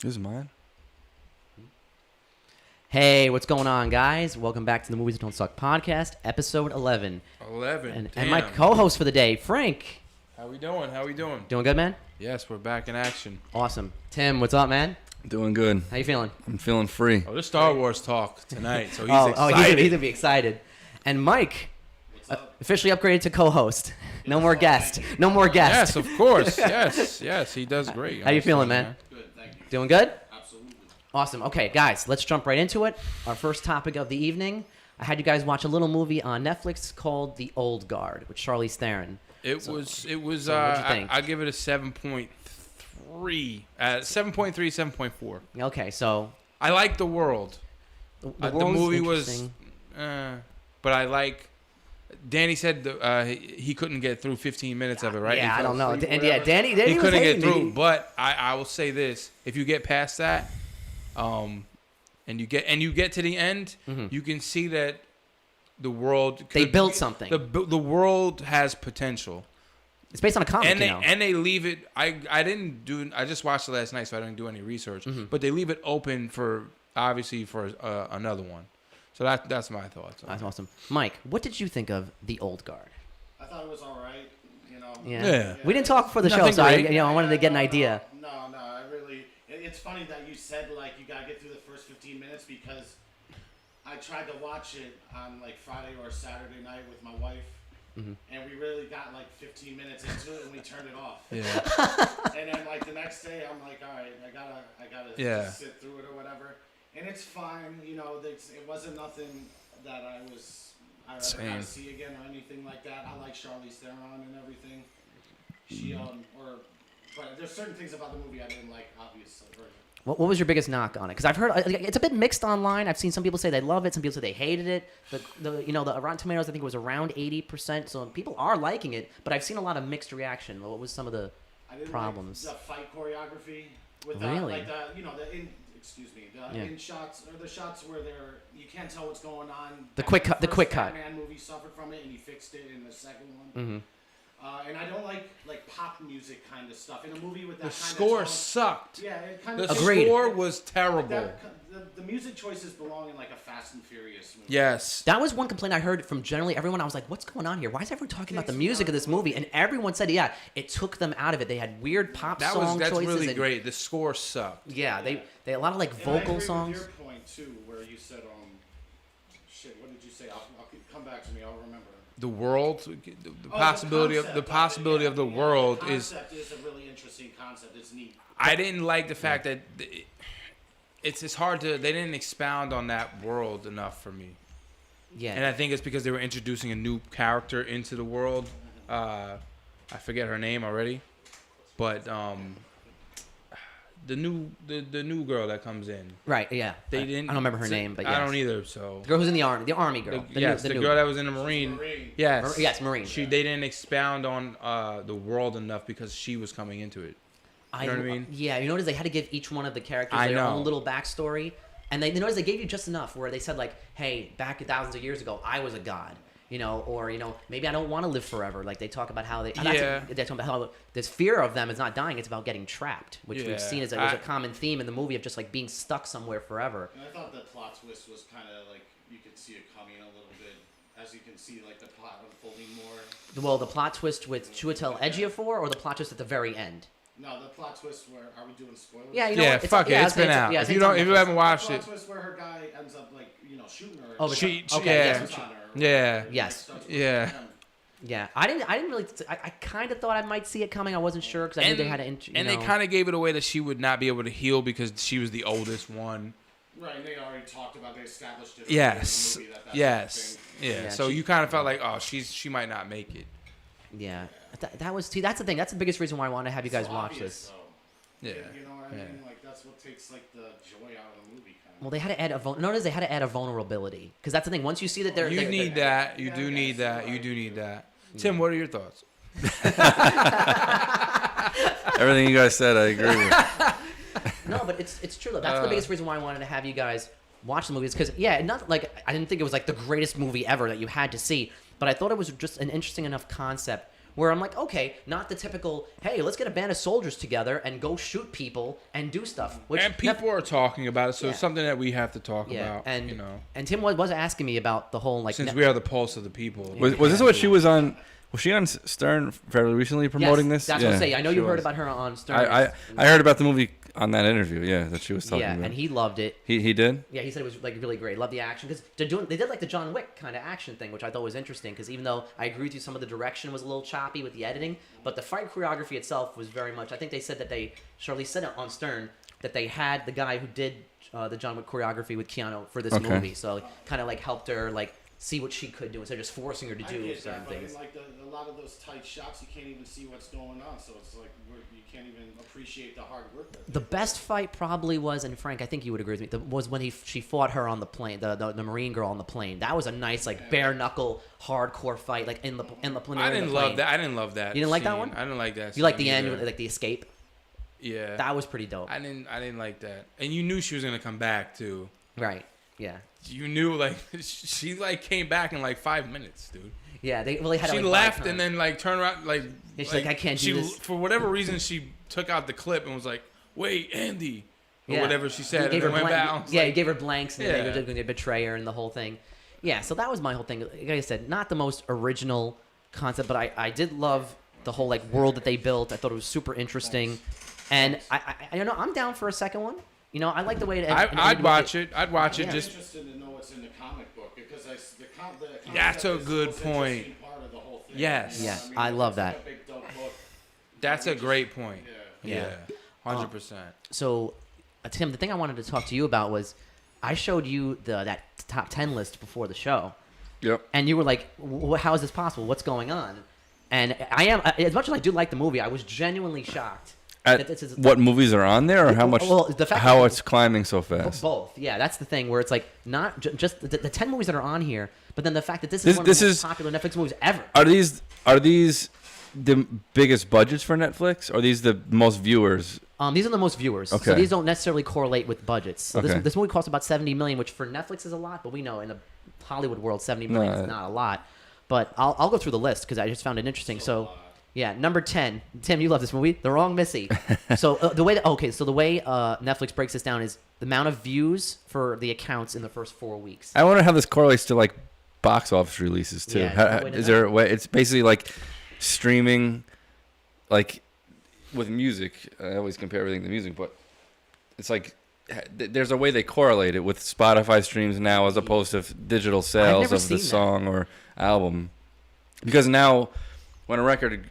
This is mine. Hey, what's going on, guys? Welcome back to the Movies That Don't Suck podcast, episode 11. 11. And my co-host for the day, Frank. How we doing? Doing good, man? Yes, we're back in action. Awesome. Tim, what's up, man? Doing good. How you feeling? I'm feeling free. Oh, there's Star Wars talk tonight, so he's excited. He's gonna be excited. And Mike, officially upgraded to co-host. No more guest. No more guest. Yes, of course. Yes, he does great. How you feeling, man? Good, thank you. Doing good? Absolutely. Awesome. Okay, guys, let's jump right into it. Our first topic of the evening. I had you guys watch a little movie on Netflix called The Old Guard with Charlize Theron. It was. So what'd you think? I give it a 7.3. 7.3, 7.4. Okay, so I like the world. the The movie was, interesting. but I like. Danny said he couldn't get through 15 minutes of it, right? Yeah, He I don't know. asleep, And yeah, Danny He was couldn't get hating through, me. but I will say this: if you get past that, and you get to the end, you can see that the world They built something. The world has potential, It's based on a comic, and they leave it. I just watched it last night, so I didn't do any research. But they leave it open for another one. So that's my thoughts. That's awesome. Mike, what did you think of The Old Guard? I thought it was all right. You know. Yeah. We didn't talk before the show, Nothing so great. I wanted to get an idea. No, I really. It's funny that you said like you gotta get through the first 15 minutes because I tried to watch it on like Friday or Saturday night with my wife, and we really got like 15 minutes into it and we turned it off. Yeah. And then like the next day, I'm like, all right, I gotta just sit through it or whatever. And it's fine, you know. It wasn't nothing that I ever got to see again or anything like that. I like Charlize Theron and everything. But there's certain things about the movie I didn't like, obviously. What was your biggest knock on it? Because I've heard it's a bit mixed online. I've seen some people say they love it, some people say they hated it. The Rotten Tomatoes, I think it was around 80%. So people are liking it, but I've seen a lot of mixed reaction. What was some of the problems? Like the fight choreography with Really? in shots or the shots where you can't tell what's going on. The quick cut. Batman movie suffered from it, and he fixed it in the second one. And I don't like pop music kind of stuff in a movie with that. The kind score of tone. sucked. Yeah, it kind The of. Agreed. score was terrible. The music choices belong in like a Fast and Furious movie. Yes. That was one complaint I heard from generally everyone. I was like, what's going on here? Why is everyone talking about the music of this movie? And everyone said, yeah, it took them out of it. They had weird pop That's choices. really and, great. The score sucked. Yeah, they had a lot of like And I vocal agree songs. With your point too, where you said, what did you say? I'll come back to me. I'll remember. The world, the possibility of the world the is. concept is a really interesting concept. It's neat. I didn't like the fact that it's hard to. They didn't expound on that world enough for me. Yeah. And I think it's because they were introducing a new character into the world. I forget her name already, but the new girl that comes in. Right, yeah. They didn't. I don't remember her name, but yes. I don't either. So The girl who's in the army girl. the girl that was in the Marine. Yes, Yes, Marine. They didn't expound on the world enough because she was coming into it. You know what I mean? Yeah, you notice they had to give each one of the characters their own little backstory. And they noticed they gave you just enough where they said like, hey, back thousands of years ago, I was a god. Or maybe I don't want to live forever. Like they talk about how they talk about how this fear of them is not dying; it's about getting trapped, which we've seen as a common theme in the movie of just like being stuck somewhere forever. And I thought the plot twist was kind of like you could see it coming a little bit, as you can see like the plot unfolding more. Well, the plot twist with Chiwetel Ejiofor, or the plot twist at the very end. No, the plot twist where are we doing spoilers? Yeah, you know what? Fuck it. It's been out. If you haven't watched the it, plot twist where her guy ends up like shooting her. Oh, Yeah, I didn't really. I kind of thought I might see it coming. I wasn't sure because I knew they had to. They kind of gave it away that she would not be able to heal because she was the oldest one. Right, and they already talked about. They established it. Yes. In the movie Yes. Yeah. Yeah. So you kind of felt like, oh, she might not make it. Yeah, that was. See, that's the thing. That's the biggest reason why I wanted to have you guys watch obvious, this. Though. Yeah. You know what I mean? Like that's what takes like the joy out of the movie. Well, they had to add notice they had to add a vulnerability because that's the thing. Once you see that they're You need that. You do need that. Tim, what are your thoughts? Everything you guys said, I agree with. No, but it's true though. That's the biggest reason why I wanted to have you guys watch the movies because not like I didn't think it was like the greatest movie ever that you had to see, but I thought it was just an interesting enough concept where I'm like, okay, not the typical, hey, let's get a band of soldiers together and go shoot people and do stuff. Which and people are talking about it, so Yeah. it's something that we have to talk about. And you know, and Tim was asking me about the whole like since we are the pulse of the people. Was this what she was on? Was she on Stern fairly recently promoting this? That's what I'm saying. I know you heard about her on Stern. I heard about the movie on that interview. Yeah, that she was talking about. Yeah, and he loved it. He did. Yeah, he said it was like really great. Loved the action because they did like the John Wick kind of action thing, which I thought was interesting. Because even though I agree with you, some of the direction was a little choppy with the editing, but the fight choreography itself was very much. I think they said that Charlize said it on Stern that they had the guy who did the John Wick choreography with Keanu for this movie, so kind of like helped her like see what she could do instead of just forcing her to do certain things. Like a lot of those tight shots, you can't even see what's going on, so it's like you can't even appreciate the hard work. The best fight probably was, and Frank, I think you would agree with me, was when she fought her on the plane, the Marine girl on the plane. That was a nice like bare knuckle hardcore fight, like in the plane. I didn't love that. I didn't love that. You didn't like that scene. one? I didn't like that. You like the either. end, like the escape. Yeah, That was pretty dope. I didn't like that. And you knew she was gonna come back too. Right. Yeah. You knew like she like came back in like 5 minutes, dude. Yeah, they really had. She to, like, left buy time. and then like turned around like. Yeah, she's like, I can't do this. For whatever reason, she took out the clip and was like, "Wait, Andy," or Yeah. whatever she said, He and gave then her went blank- back. I was Yeah, like, he gave her blanks and then Yeah. they were going to betray her and the whole thing. Yeah, so that was my whole thing. Like I said, not the most original concept, but I did love the whole like world that they built. I thought it was super interesting, and I you know I'm down for a second one. You know, I like the way it. I'd watch it. I'd watch it. Yeah. I'm Just interested to know what's in the comic book because the concept That's a is the good most point. interesting part of the whole thing. Yes. Yeah, what I love It's like that. a big, dope book. that's a great point. Yeah. Yeah, 100%. So, Tim, the thing I wanted to talk to you about was, I showed you that top 10 list before the show, Yep. and you were like, "How is this possible? What's going on?" And I am, as much as I do like the movie, I was genuinely shocked. that this is, What movies are on there, or how much? Well, the fact how that- it's climbing so fast. Both, yeah, that's the thing where it's like not just the 10 movies that are on here, but then the fact that this This- is one this of the most is- popular Netflix movies ever. Are these the biggest budgets for Netflix? Or are these the most viewers? These are the most viewers, so Okay. these don't necessarily correlate with budgets. So Okay. this movie costs about $70 million, which for Netflix is a lot, but we know in the Hollywood world, $70 million is not a lot. But I'll go through the list because I just found it interesting. So, yeah, number 10, Tim, you love this movie, The Wrong Missy. So the way Netflix breaks this down is the amount of views for the accounts in the first 4 weeks. I wonder how this correlates to like box office releases too. Yeah, How- no way to is know. there a way? It's basically like streaming, like with music. I always compare everything to music, but it's like there's a way they correlate it with Spotify streams now as opposed to digital sales never of the seen that. song or album. Because now, when a record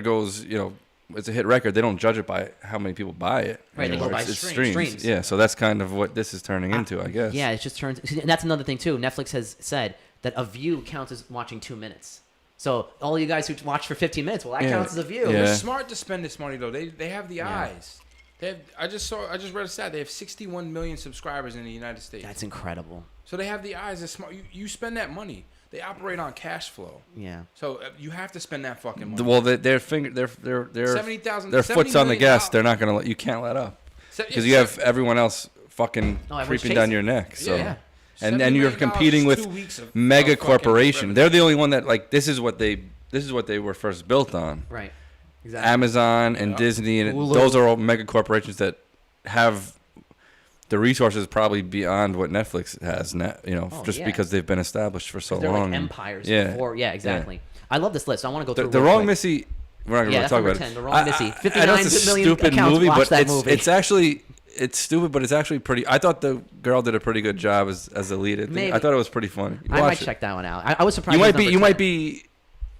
goes, it's a hit record, they don't judge it by how many people buy it. Right, they go anymore. by It's streams. streams. Yeah, so that's kind of what this is turning into, I guess. Yeah, it just turns. And that's another thing too. Netflix has said that a view counts as watching 2 minutes. So all you guys who watch for 15 minutes, well, that Yeah. counts as a view. Yeah. They're smart to spend this money though. They have the eyes. They have, I just read a stat. They have 61 million subscribers in the United States. That's incredible. So they have the eyes. They're smart. You spend that money. They operate on cash flow. Yeah. So you have to spend that fucking money. Well, their 70,000. their foot's on the gas. They're not gonna let you can't let up because you have everyone else fucking No, everyone's creeping down chasing. your neck. So Yeah. and $70 you're million competing is with 2 weeks of mega fucking corporation. revenue. They're the only one that like this is what they were first built on. Right. Exactly. Amazon and Yeah. Disney and Hulu. those are all mega corporations that have the resources probably beyond what Netflix has now, Oh, just yeah. because they've been established for so They're long. like empires. Yeah. Before. Yeah. Exactly. I love this list. I want to go through The real Wrong quick. Missy, we're not going Yeah, to that's talk number about 10, it. The Wrong Missy. I know 59 it's a million stupid accounts movie, watch but that movie. it's stupid, but it's actually pretty. I thought the girl did a pretty good job as the lead. Maybe. I thought it was pretty funny. I might Watch it. check that one out. I was surprised. You it might was be. number 10.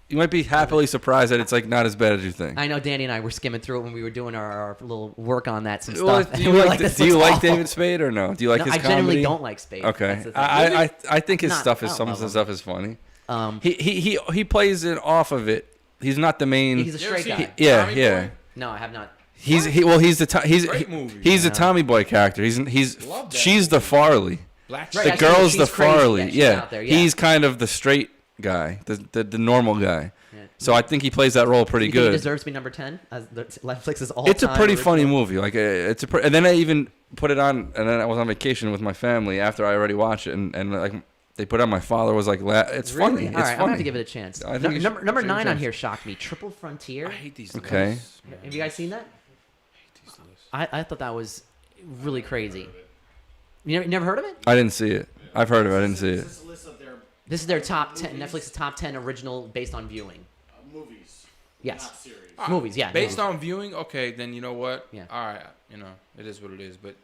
You might be happily surprised that it's like not as bad as you think. I know Danny and I were skimming through it when we were doing our little work on that some Well, stuff. do and you we were like this do you looks like awful. David Spade or no? Do you like No, his I comedy? generally don't like Spade. Okay, That's the thing. I think his Not- stuff is I some don't of the love stuff is funny. Um, He plays it off of it. He's not the main. he's a straight You ever guy. seen yeah, Tommy yeah. Boy? No, I have not. He's Great movie. he's Yeah. a Tommy Boy character. He's Love that she's the Farley. Black Right, The I Sheep. see girl's she's the crazy. Farley. Yeah, she's Yeah, out there, yeah. he's kind of the straight guy, the normal guy. Yeah. So I think he plays that role pretty You think good. It deserves to be number 10 as Netflix's all-time. It's a pretty funny original? movie. Like it's and then I even put it on, and then I was on vacation with my family after I already watched it, and like they put on. My father was like, it's Really? funny. All It's right, funny. I'm gonna have to give it a chance. I think you should Number give it a 9 on chance. here shocked me. Triple Frontier. I hate these Okay. lists. Have you guys seen that? I thought that was really crazy. You never heard of it? I didn't see it. I've heard of it. I didn't see it. This is a list of their This is their top 10. Netflix's top 10 original based on viewing. movies. Yes. Not series. Movies, yeah. Based movies. on viewing, okay, then you know what? Yeah. All right, it is what it is. But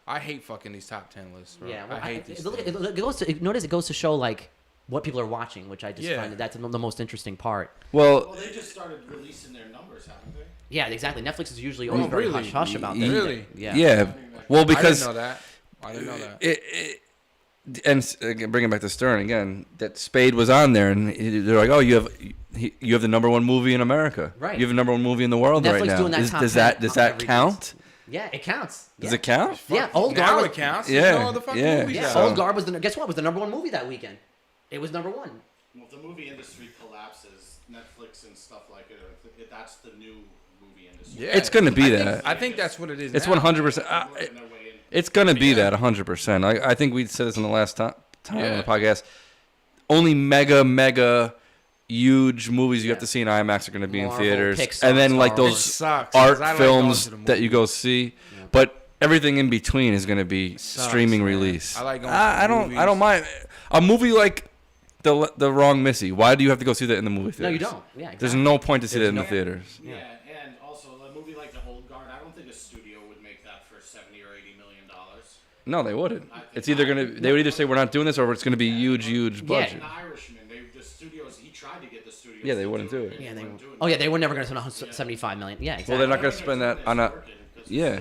I hate fucking these top 10 lists, bro. Yeah, well, I hate these. look, things. it goes to show like what people are watching, which I just Yeah. find that's the most interesting part. Well, Well, they just started releasing their numbers, haven't they? Yeah, exactly. Netflix is usually always very really? hush hush about that. Really? Yeah. yeah. Well, because I didn't know that. I didn't know that. and again, bringing back to Stern again, that Spade was on there, and they're like, "Oh, you have the number one movie in America. Right. You have the number one movie in the world Netflix right now. doing that top Does 10 that every count? Yeah, it counts. Does Yeah. it count? Yeah, Old Now Guard. it counts. Yeah, There's no other fucking yeah. movies Yeah, out. So- Old Guard was guess what? Was the number one movie that weekend. It was number one. Well, if the movie industry collapses, Netflix and stuff like it, that's the new movie industry. Yeah. It's gonna be I that. think, I think that's what it is. It's now. 100%. Working their way in. It's gonna be that 100%. I think we said this in the last time on Yeah. the podcast. Only mega huge movies you have to see in IMAX are going to be Marvel, in theaters, Pixar, and then like Star Wars. those It sucks, art 'cause I like going films to the that you go see. But everything in between is going to be Sucks, streaming man. release. I like going to I don't. movies. I don't mind a movie like the Wrong Missy. Why do you have to go see that in the movie theater? No, you don't. Yeah, exactly. There's no point to see that in the no- theaters. Yeah, and also a movie like The Old Guard, I don't think a studio would make that for $70 or $80 million. No, they wouldn't. I think It's either gonna. They would either say we're not doing this, or it's gonna be huge budget. And The Irishman, the studios, he tried to get the studios. Yeah, they to wouldn't do it. Yeah, They they. wouldn't do it. Oh yeah, they were never going to spend 75 million. Yeah, exactly. Well, they're not gonna spend that on a. Yeah.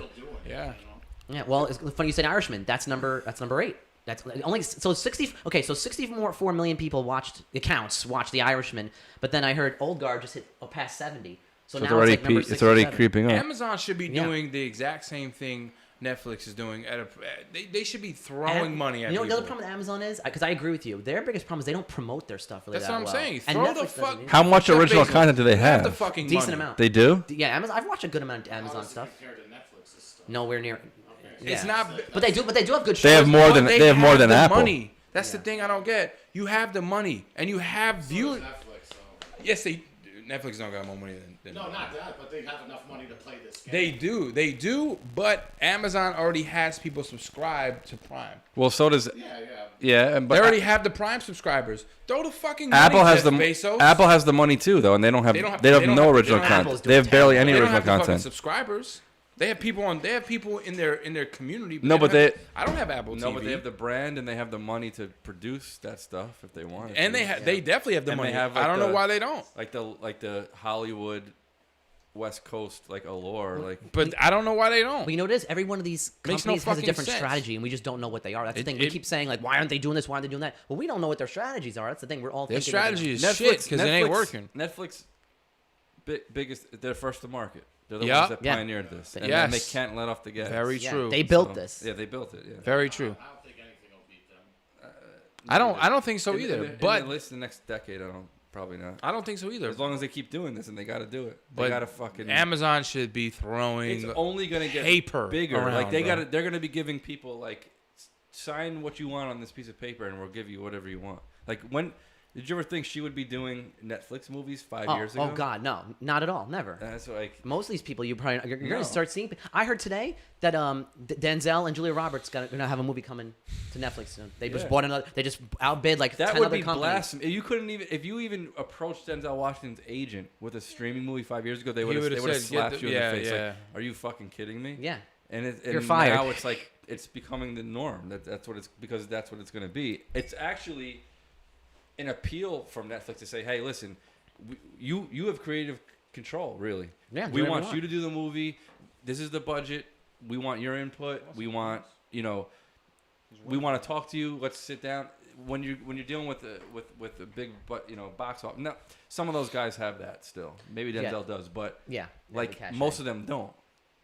Yeah. Yeah, well, it's funny you said Irishman. That's number 8. That's only so 60. Okay, so 64 million people watched The Irishman, but then I heard Old Guard just hit past 70. So So now it's like number it's already 67. creeping up. Amazon should be Yeah. doing the exact same thing Netflix is doing. They should be throwing money at You know what the people. other problem with Amazon is? Because I agree with you. Their biggest problem is they don't promote their stuff really That's that what I'm well. saying. And Throw Netflix the doesn't fuck. either. How much Jeff original Bezos, content do they you have have? the fucking Decent money. amount. They do. Yeah, Amazon. I've watched a good amount of Amazon stuff. Compared to Netflix's stuff. Nowhere near. It's Yeah. not. But they do have good shows. They have more But than they have more than the Apple. money. That's the thing I don't get. You have the money and you have viewing. Netflix, so. Yes, they. Netflix don't got more money than. No, not that, but they have enough money to play this game. They do, but Amazon already has people subscribed to Prime. Well, so does Yeah. yeah, but They already have the Prime subscribers. Throw the fucking money, Apple has Jeff the Bezos. Apple has the money too, though, and they don't have They don't have- they they have don't no have- original they don't have- Apple's content. They have doing barely terrible. any They don't original have the fucking content. subscribers. They have people on. They have people in their community. No, but have- they- I don't have Apple No, TV. but they have the brand and they have the money to produce that stuff if they want. and they definitely have the And they money. have, I like, don't know the- why they don't. like the Hollywood West Coast like allure, like But I don't know why they don't. But you know what it is? Every one of these Makes no companies has a fucking different sense. strategy, and we just don't know what they are. That's the thing. We keep saying like, why aren't they doing this? Why aren't they doing that? Well, we don't know what their strategies are. That's the thing. We're all Their thinking that, strategy is shit because it ain't working. Netflix, biggest, they're first to market. They're the Yeah. ones that Yeah. pioneered this, and Yes. they can't let off the gas. Very Yeah, true. they built So, this. Yeah, they built it. Yeah. Very true. I don't think anything will beat them. I don't think so either. But at least the next decade, probably not. I don't think so either. As long as they keep doing this, and they got to do it. They But got to fucking. Amazon should be It's throwing. only gonna get paper bigger. around, Like bro. they're gonna be giving people like sign what you want on this piece of paper, and we'll give you whatever you want. Like when did you ever think she would be doing Netflix movies 5 years ago? Oh God, no, not at all, never. That's like Most of these people, you're No. gonna start seeing. I heard today that Denzel and Julia Roberts gonna have a movie coming to Netflix soon. They just Yeah. bought another. They just outbid like that 10 would other be companies. blasphemy. You couldn't even if you even approached Denzel Washington's agent with a streaming movie 5 years ago, they would have would've said, slapped "Get you the- in yeah, the face. yeah. Like, are you fucking kidding me? Yeah. And You're fired. now it's like it's becoming the norm. That's what it's because that's what it's going to be. It's actually an appeal from Netflix to say, hey, listen, you have creative control, really. Yeah, do we whatever want you want. you to do the movie. This is the budget. We want your input. We want we want to talk to you. Let's sit down. When you're dealing with the big box office. Now, some of those guys have that still. Maybe Denzel does, but Yeah. like most of them don't.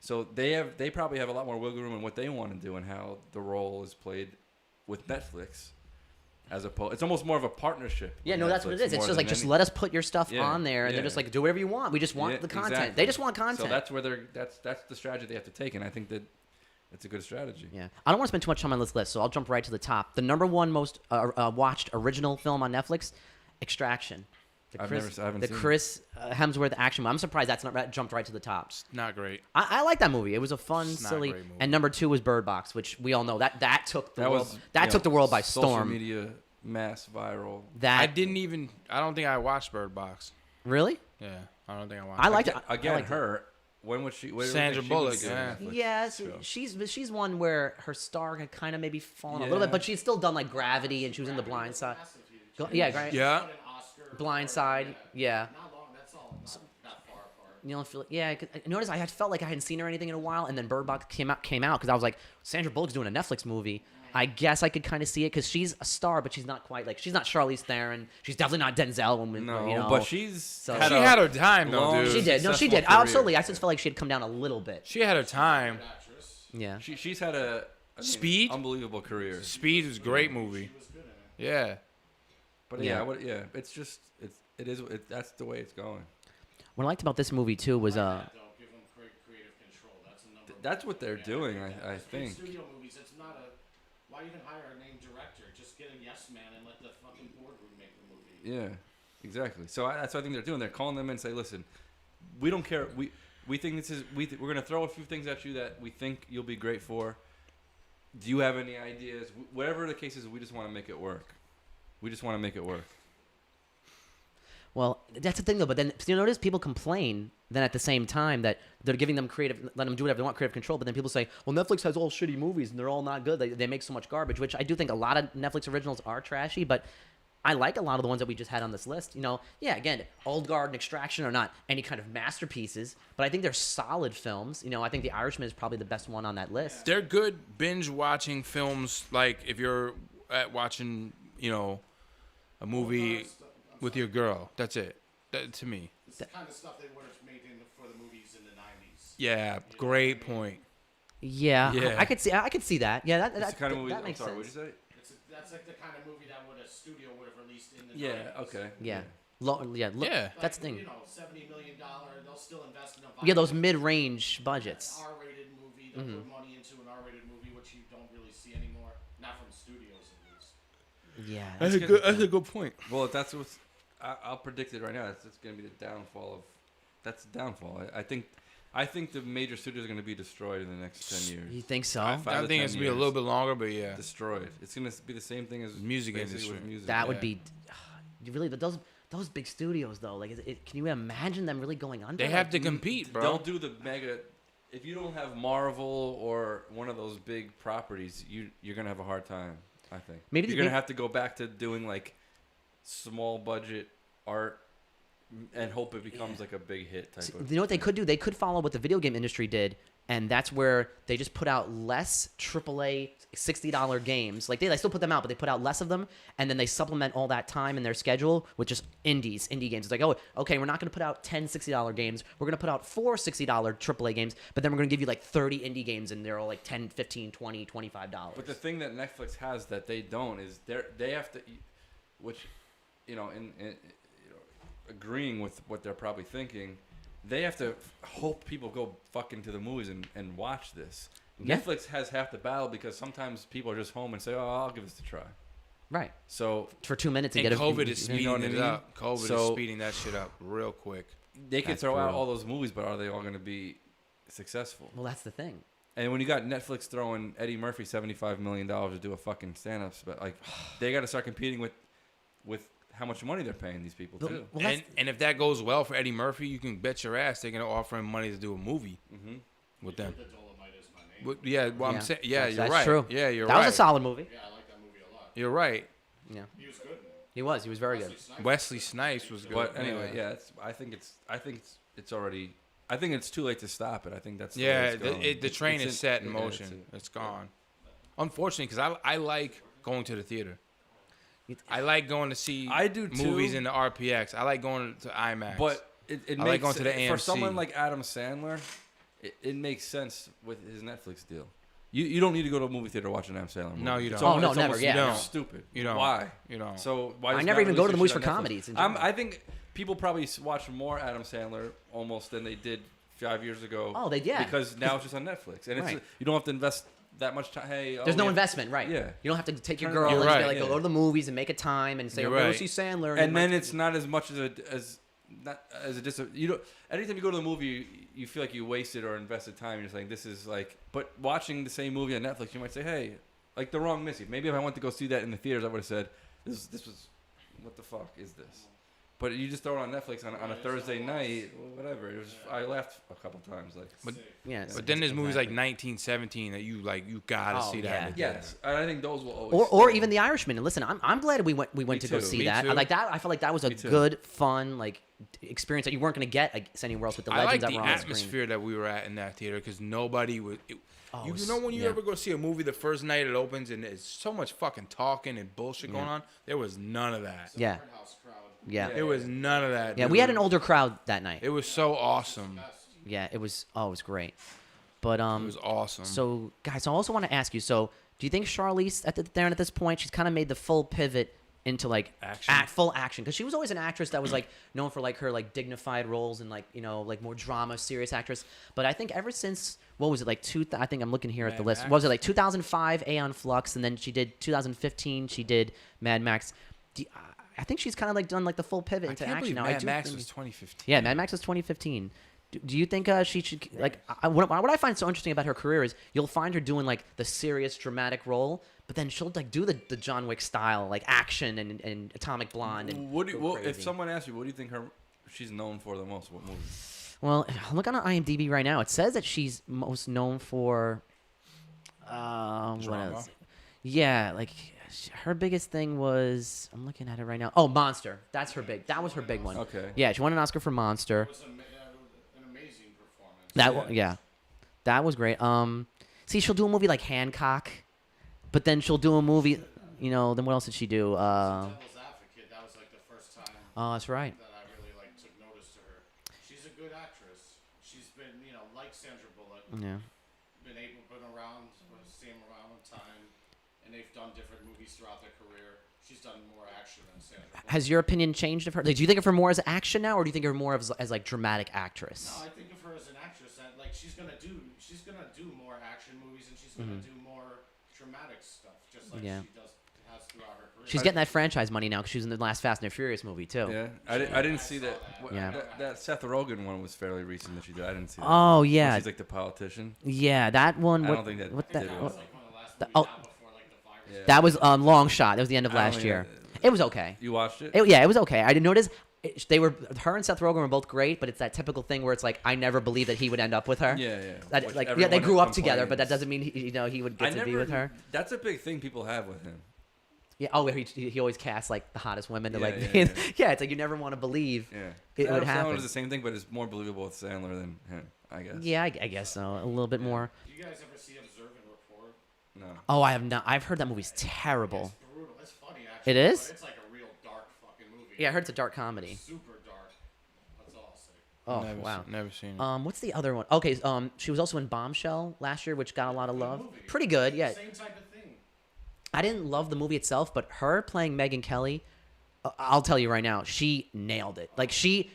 So they probably have a lot more wiggle room in what they want to do and how the role is played with Netflix, as opposed. It's almost more of a partnership. Yeah, with no, that's what Netflix it is. It's more just like than just any- let us put your stuff Yeah, on there, and they're yeah. just like do whatever you want. We just want Yeah, the content. exactly. They just want content. So that's where that's the strategy they have to take, and I think that It's a good strategy. Yeah, I don't want to spend too much time on this list, so I'll jump right to the top. The number one most watched original film on Netflix, Extraction. I haven't seen it. Chris Hemsworth action movie. I'm surprised that's not jumped right to the top. It's not great. I like that movie. It was a fun, silly. And number 2 was Bird Box, which we all know that took the world. Took the world by storm. Social media, mass viral. I don't think I watched Bird Box. Really? Yeah, I don't think I watched. I liked it. Again, her. When was she? Sandra Bullock. Yeah, she's one where her star had kind of maybe fallen a little bit, but she's still done like Gravity, and she was in The Blind Side. Yeah. Blind Side. Yeah. Not long. That's all. Not that far apart. You don't feel. Yeah. Notice I had felt like I hadn't seen her anything in a while, and then Bird Box came out because I was like, Sandra Bullock's doing a Netflix movie. I guess I could kind of see it because she's a star, but she's not quite like she's not Charlize Theron. She's definitely not Denzel. But she had her time though, dude. She did. No, she did. Absolutely. I just felt like she had come down a little bit. She had her time. Yeah. She's had a Speed, unbelievable career. Speed was a great movie. Yeah. But it's just that's the way it's going. What I liked about this movie too was Don't give them creative control. That's a number. That's what they're doing, I think. Studio movies, it's not a. Why even hire a named director? Just get a yes man and let the fucking boardroom make the movie. Yeah, exactly. So that's what I think they're doing. They're calling them in and say, listen, we don't care. We think this is we're gonna throw a few things at you that we think you'll be great for. Do you have any ideas? Whatever the case is, we just want to make it work. We just want to make it work. Well, that's the thing though. But then you notice people complain then at the same time that they're giving them let them do whatever they want, creative control. But then people say, well, Netflix has all shitty movies and they're all not good. They make so much garbage, which I do think a lot of Netflix originals are trashy. But I like a lot of the ones that we just had on this list. Again, Old Guard and Extraction are not any kind of masterpieces, but I think they're solid films. I think The Irishman is probably the best one on that list. They're good binge watching films. Like if you're watching, a movie with your girl. That's it. To me. It's the kind of stuff they would have made for the movies in the 90s. Yeah, great point. Yeah. I could see that. Yeah, that kind of movie. That makes sense. What'd you say? That's like the kind of movie that a studio would have released in the 90s. Yeah. Okay. Yeah. That's the thing. $70 million. They'll still invest in a. Yeah, those mid-range budgets. R-rated movie. They'll put money into an R-rated movie, which you don't really see anymore. Not from studios, at least. Yeah. That's a good point. Well, if that's what's. I'll predict it right now. It's going to be the downfall of. That's the downfall. I think the major studios are going to be destroyed in the next 10 years. You think so? I think it's going to be a little bit longer, but yeah. Destroyed. It's going to be the same thing as music industry. With music. That would be. Really, but those big studios though, like, can you imagine them really going under? They have to compete, bro. They'll do the mega. If you don't have Marvel or one of those big properties, you're going to have a hard time. I think. Maybe you're going to have to go back to doing like small budget art and hope it becomes like a big hit type of. You know what they could do? They could follow what the video game industry did, and that's where they just put out less AAA $60 games. Like they still put them out, but they put out less of them, and then they supplement all that time in their schedule with just indie games. It's like, oh, okay, we're not going to put out 10 $60 games. We're going to put out 4 $60 AAA games, but then we're going to give you like 30 indie games, and they're all like 10, 15, 20, $25. But the thing that Netflix has that they don't is they have to, which, in agreeing with what they're probably thinking, they have to hope people go fucking to the movies and watch this. Yeah. Netflix has half the battle because sometimes people are just home and say, "Oh, I'll give this a try." Right. So for 2 minutes, and COVID is speeding it up. COVID is speeding that shit up real quick. They can throw out all those movies, but are they all going to be successful? Well, that's the thing. And when you got Netflix throwing Eddie Murphy $75 million to do a fucking stand-up, but like they got to start competing with how much money they're paying these people too. Well, and if that goes well for Eddie Murphy, you can bet your ass they're gonna offer him money to do a movie with them. The Dolomite is my name. I'm saying, you're that's right. True. Yeah, you're right. That was a solid movie. Yeah, I like that movie a lot. You're right. Yeah. He was good. He was very good. Wesley Snipes was good. But anyway, I think it's already. I think it's too late to stop it. I think that's the train is set in motion. It's gone. Unfortunately, because I like going to the theater. I like going to see movies in the RPX. I like going to IMAX. But it I makes like going to the AMC. For someone like Adam Sandler, it makes sense with his Netflix deal. You don't need to go to a movie theater to watch an Adam Sandler movie. No, you don't. No, never. Yeah, you don't. Stupid. You don't. Why? You don't. So why? I never even go to the movies for comedies. I think people probably watch more Adam Sandler almost than they did 5 years ago. Oh, yeah. Because now it's just on Netflix, and Right. you don't have to invest that much time. Hey, There's no investment, right? Yeah. You don't have to take your girl You're and right, be like, yeah. go to the movies and make a time and say, You're oh, go right. see Sandler. And then it's not as much you don't. Anytime you go to the movie, you feel like you wasted or invested time. You're saying this is like, but watching the same movie on Netflix, you might say, hey, like The Wrong Missy. Maybe if I went to go see that in the theaters, I would have said, this was, what the fuck is this? But you just throw it on Netflix on a Thursday night, whatever. It was. I laughed a couple times, like. But then there's movies like 1917 that you gotta see that. In the yes, I think those will always. Or even The Irishman. And listen, I'm glad we went to go too. see Me that. too. I like that. I felt like that was a good, fun experience that you weren't going to get anywhere else with the I like legends that the were on screen. atmosphere that we were at in that theater because nobody would. Oh, You know when you ever go see a movie the first night it opens and there's so much fucking talking and bullshit going on? There was none of that. Yeah. Yeah. There was none of that. Yeah, dude. we had an older crowd that night. It was so awesome. Yeah, it was great. But It was awesome. So guys, I also want to ask you, so do you think Charlize Theron at this point, she's kind of made the full pivot into like Action. full action, because she was always an actress that was like known for like her like dignified roles and like, you know, like more drama, serious actress. But I think ever since, what was it, like I think I'm looking here at the list. Max? What was it, like 2005 Aeon Flux, and then she did 2015 she did Mad Max. I think she's kind of like done like the full pivot I into can't action believe now. Mad Max was 2015. Yeah, Mad Max was 2015. Do you think she should, like, what I find so interesting about her career is you'll find her doing like the serious dramatic role, but then she'll like do the John Wick style like action and Atomic Blonde and If someone asks you, what do you think she's known for the most? What movie? Well, look on IMDb right now. It says that she's most known for what else? Yeah, like her biggest thing was, I'm looking at it right now. Oh, Monster. That was her big one. Okay. Yeah, she won an Oscar for Monster. It was an amazing performance. That was great. See, she'll do a movie like Hancock, but then she'll do a movie, you know. Then what else did she do? Devil's Advocate. That was like the first time. Oh, that's right. That I really like took notice to her. She's a good actress. She's been, you know, like Sandra Bullock. Yeah. Been around, same amount of time, and they've done different movies throughout their career. She's done more action than Sandra Bullock. Has your opinion changed of her? Like, do you think of her more as action now, or do you think of her more as like dramatic actress? No, I think of her as an actress that like she's gonna do more action movies and she's gonna do more dramatic stuff, just like she has throughout her career. She's getting that franchise money now because she was in the last Fast and the Furious movie too. Yeah, I didn't see that. Yeah. That Seth Rogen one was fairly recent that she did. I didn't see that. Oh Where yeah, she's like the politician. yeah, that one. I don't think that What did that? it. That was like one of the last movies oh. out before like the virus. Yeah. That was Long Shot. That was the end of I don't last think year. that- It was okay. You watched it? Yeah, it was okay. I didn't notice. Her and Seth Rogen were both great, but it's that typical thing where it's like I never believed that he would end up with her. Yeah, yeah. That, Which like, yeah, everyone they grew up together, but that complains. doesn't mean he would get to be with her. That's a big thing people have with him. Yeah. Oh, he always casts like the hottest women to Yeah, like. yeah, Yeah, it's like you never want to believe Yeah. it Adam would Sandler happen. is the same thing, but it's more believable with Sandler than him, I guess. Yeah, I guess so. A little bit more. Do you guys ever see Observe and Report? No. Oh, I have not. I've heard that movie's terrible. It's brutal. It's funny actually. It is? But it's like a real dark fucking movie. Yeah, I heard it's a dark comedy. Super dark. That's all I'll say. Oh, wow. Never seen it. What's the other one? Okay, she was also in Bombshell last year, which got a lot of love. movie. Pretty good, yeah. Same type of thing. I didn't love the movie itself, but her playing Megyn Kelly, I'll tell you right now, she nailed it. Like she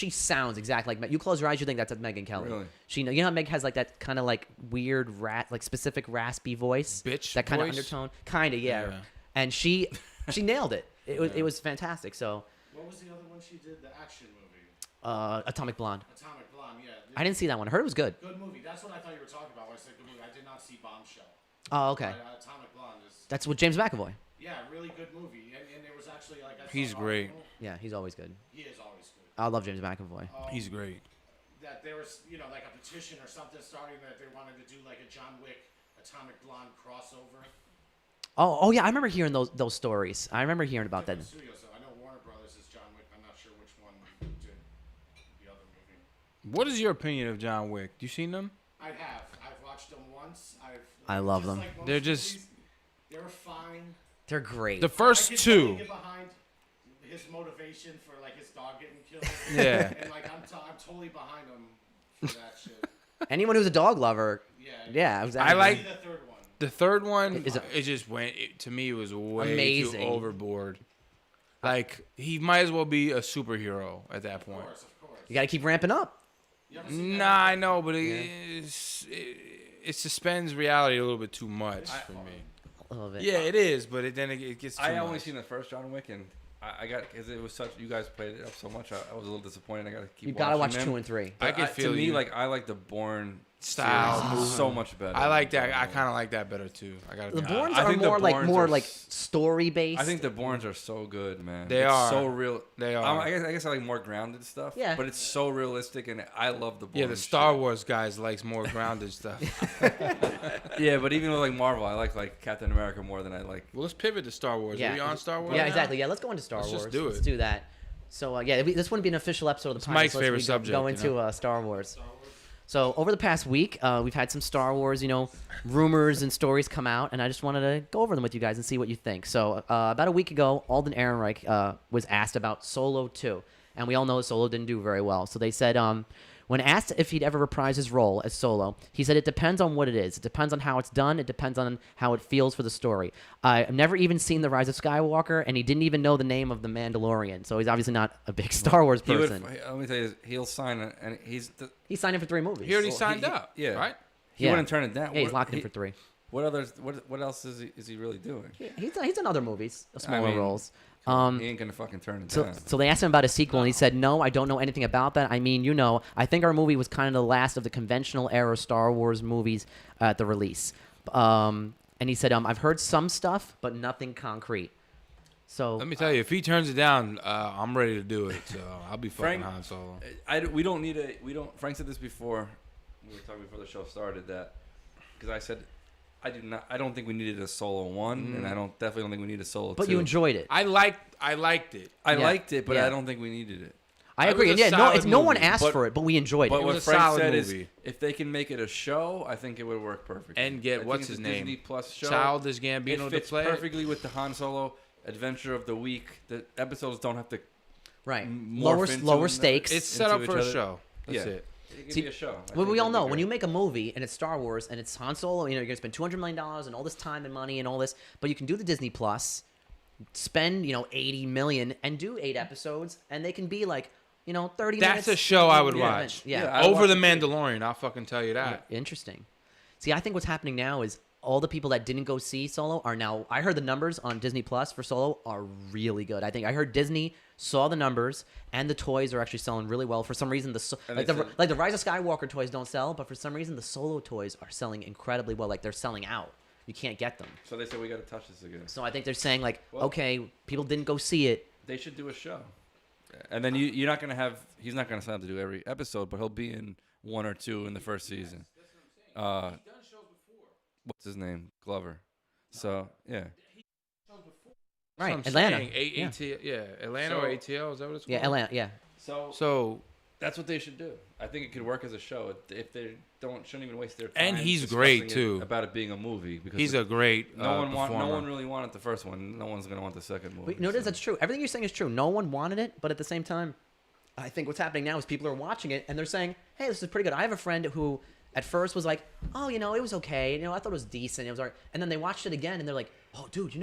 sounds exactly like you close your eyes, you think that's Megyn Kelly. Really? You know how Meg has like that kind of like weird like specific raspy voice, Bitch that kind of voice? undertone, kind of yeah. Yeah. And she nailed it. It was fantastic. So What was the other one she did? The action movie. Atomic Blonde. Atomic Blonde. Yeah. I didn't see that one. I heard it was good. Good movie. That's what I thought you were talking about when I said good movie. I did not see Bombshell. Oh, okay. Atomic Blonde is. That's with James McAvoy. Yeah, really good movie. And it was actually like I saw He's an great. article. Yeah, he's always good. He is always good. I love James McAvoy. He's great. That there was, you know, like a petition or something starting that they wanted to do like a John Wick Atomic Blonde crossover. Oh yeah, I remember hearing those stories. I remember hearing about that. Different studios, though. I know Warner Brothers is John Wick. I'm not sure which one did the other movie. What is your opinion of John Wick? You seen them? I have. I've watched them once. I love them. Like most They're just- movies, they were fine. They're great. The I first can two. totally get behind his motivation for like his dog getting killed. Yeah. And like I'm totally behind him for that shit. Anyone who's a dog lover, Yeah. yeah, exactly. I like- See the third one. The third one, Is it just went. To me, it was way Amazing. too overboard. Like he might as well be a superhero at that point. Of course. You got to keep ramping up. Nah, I know, but it suspends reality a little bit too much for me. A little bit. Yeah, it is, but then it gets too much. I only seen the first John Wick, and I got because it was such. You guys played it up so much. I was a little disappointed. I got to keep. You gotta watch them. 2 and 3. I can feel to me, you. like I like the Bourne Style so much better. I like that. I kind of like that better too. I got The to. Bournes I are think the more Bournes like story based. I think the Bournes are so good, man. They it's are so real. They are. I guess I like more grounded stuff. Yeah. But it's so realistic, and I love the Bournes. Yeah, the Star shit. Wars guys likes more grounded stuff. Yeah, but even with like Marvel, I like Captain America more than I like. Well, let's pivot to Star Wars. Yeah. Are we on Star Wars? Yeah, now? exactly. Yeah, let's go into Star Let's Wars. just do Let's it. do that. So this wouldn't be an official episode of the It's podcast. Mike's unless favorite we subject, Go you into Star Wars. So over the past week, we've had some Star Wars, rumors and stories come out, and I just wanted to go over them with you guys and see what you think. So about a week ago, Alden Ehrenreich was asked about Solo 2, and we all know Solo didn't do very well. So they said when asked if he'd ever reprise his role as Solo, he said it depends on what it is. It depends on how it's done. It depends on how it feels for the story. I've never even seen The Rise of Skywalker, and he didn't even know the name of the Mandalorian. So he's obviously not a big Star Wars person. Let me tell you, he'll sign it, and He signed in for 3 movies. He already signed up. Yeah, Right. He wouldn't turn it down. Yeah, he's locked in for 3. What others? What else is he really doing? He's done other movies, smaller mean, roles. He ain't gonna fucking turn it down. So they asked him about a sequel, and he said, "No, I don't know anything about that. I mean, I think our movie was kind of the last of the conventional era Star Wars movies at the release." And he said, "I've heard some stuff, but nothing concrete." So Let me tell you, if he turns it down, I'm ready to do it. So I'll be fucking Han Solo. We don't need a. We don't. Frank said this before. We were talking before the show started that because I said. I don't think we needed a Solo 1, and I definitely don't think we need a Solo 2. But you enjoyed it. I liked it. I liked it, but I don't think we needed it. I It agree. was a And solid no one movie, asked for it, but we enjoyed But it. what was a Frank solid said movie. is, if they can make it a show, I think it would work perfectly. And get I what's think his it's a name? Disney Plus show. Childish It Gambino to fits play it. perfectly with the Han Solo Adventure of the Week. The episodes don't have to Right. morph into Lower them. stakes. It's set up into for a each other. show. That's Yeah. it. It could See, be a show. Well, we all know when you make a movie and it's Star Wars and it's Han Solo, you're gonna spend $200 million and all this time and money and all this, but you can do the Disney Plus, spend $80 million and do 8 episodes, and they can be like 30 minutes. That's a show I would Yeah. watch. Yeah. Over The Mandalorian, I'll fucking tell you that. Interesting. See, I think what's happening now is all the people that didn't go see Solo are now. I heard the numbers on Disney Plus for Solo are really good. I think I heard Disney saw the numbers and the toys are actually selling really well. For some reason, the Rise of Skywalker toys don't sell, but for some reason the Solo toys are selling incredibly well. Like they're selling out. You can't get them. So they said we got to touch this again. So I think they're saying okay, people didn't go see it. They should do a show, and then you're not gonna have. He's not gonna sign up to do every episode, but he'll be in 1 or 2 in the first season. What's his name? Glover. So yeah. Right, Atlanta. Atlanta or ATL, is that what it's called? Yeah, Atlanta. Yeah. So that's what they should do. I think it could work as a show if they shouldn't even waste their time. And he's discussing great, it too. about it being a movie because he's a great no performer. one really wanted the first one. No one's gonna want the second movie. But notice that's true. Everything you're saying is true. No one wanted it, but at the same time, I think what's happening now is people are watching it and they're saying, "Hey, this is pretty good." I have a friend who at first was like, "Oh, it was okay. I thought it was decent. It was alright." And then they watched it again and they're like, "Oh, dude,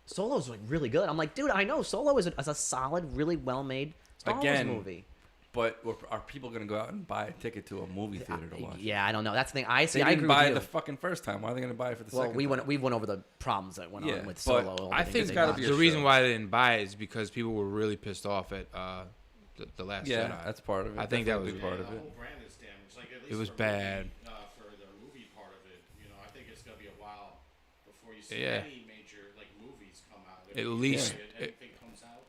Solo's like really good." I'm like, "Dude, I know Solo is a solid, really well-made Star Wars movie." But are people gonna go out and buy a ticket to a movie theater to watch? Yeah, I don't know. That's the thing. I They agree didn't buy with it you. the fucking first time. Why are they gonna buy it for the Well, second? we went over the problems that went on with but Solo. I think it's gotta be a the reason show. why they didn't buy it is because people were really pissed off at the last Yeah, Jedi. that's part of it. I think that Definitely was part of The it. whole brand is damaged. Like, at least It was for bad. for the movie part of it, I think it's gonna be a while before you see Yeah. any major movies come out. At least- anything comes out,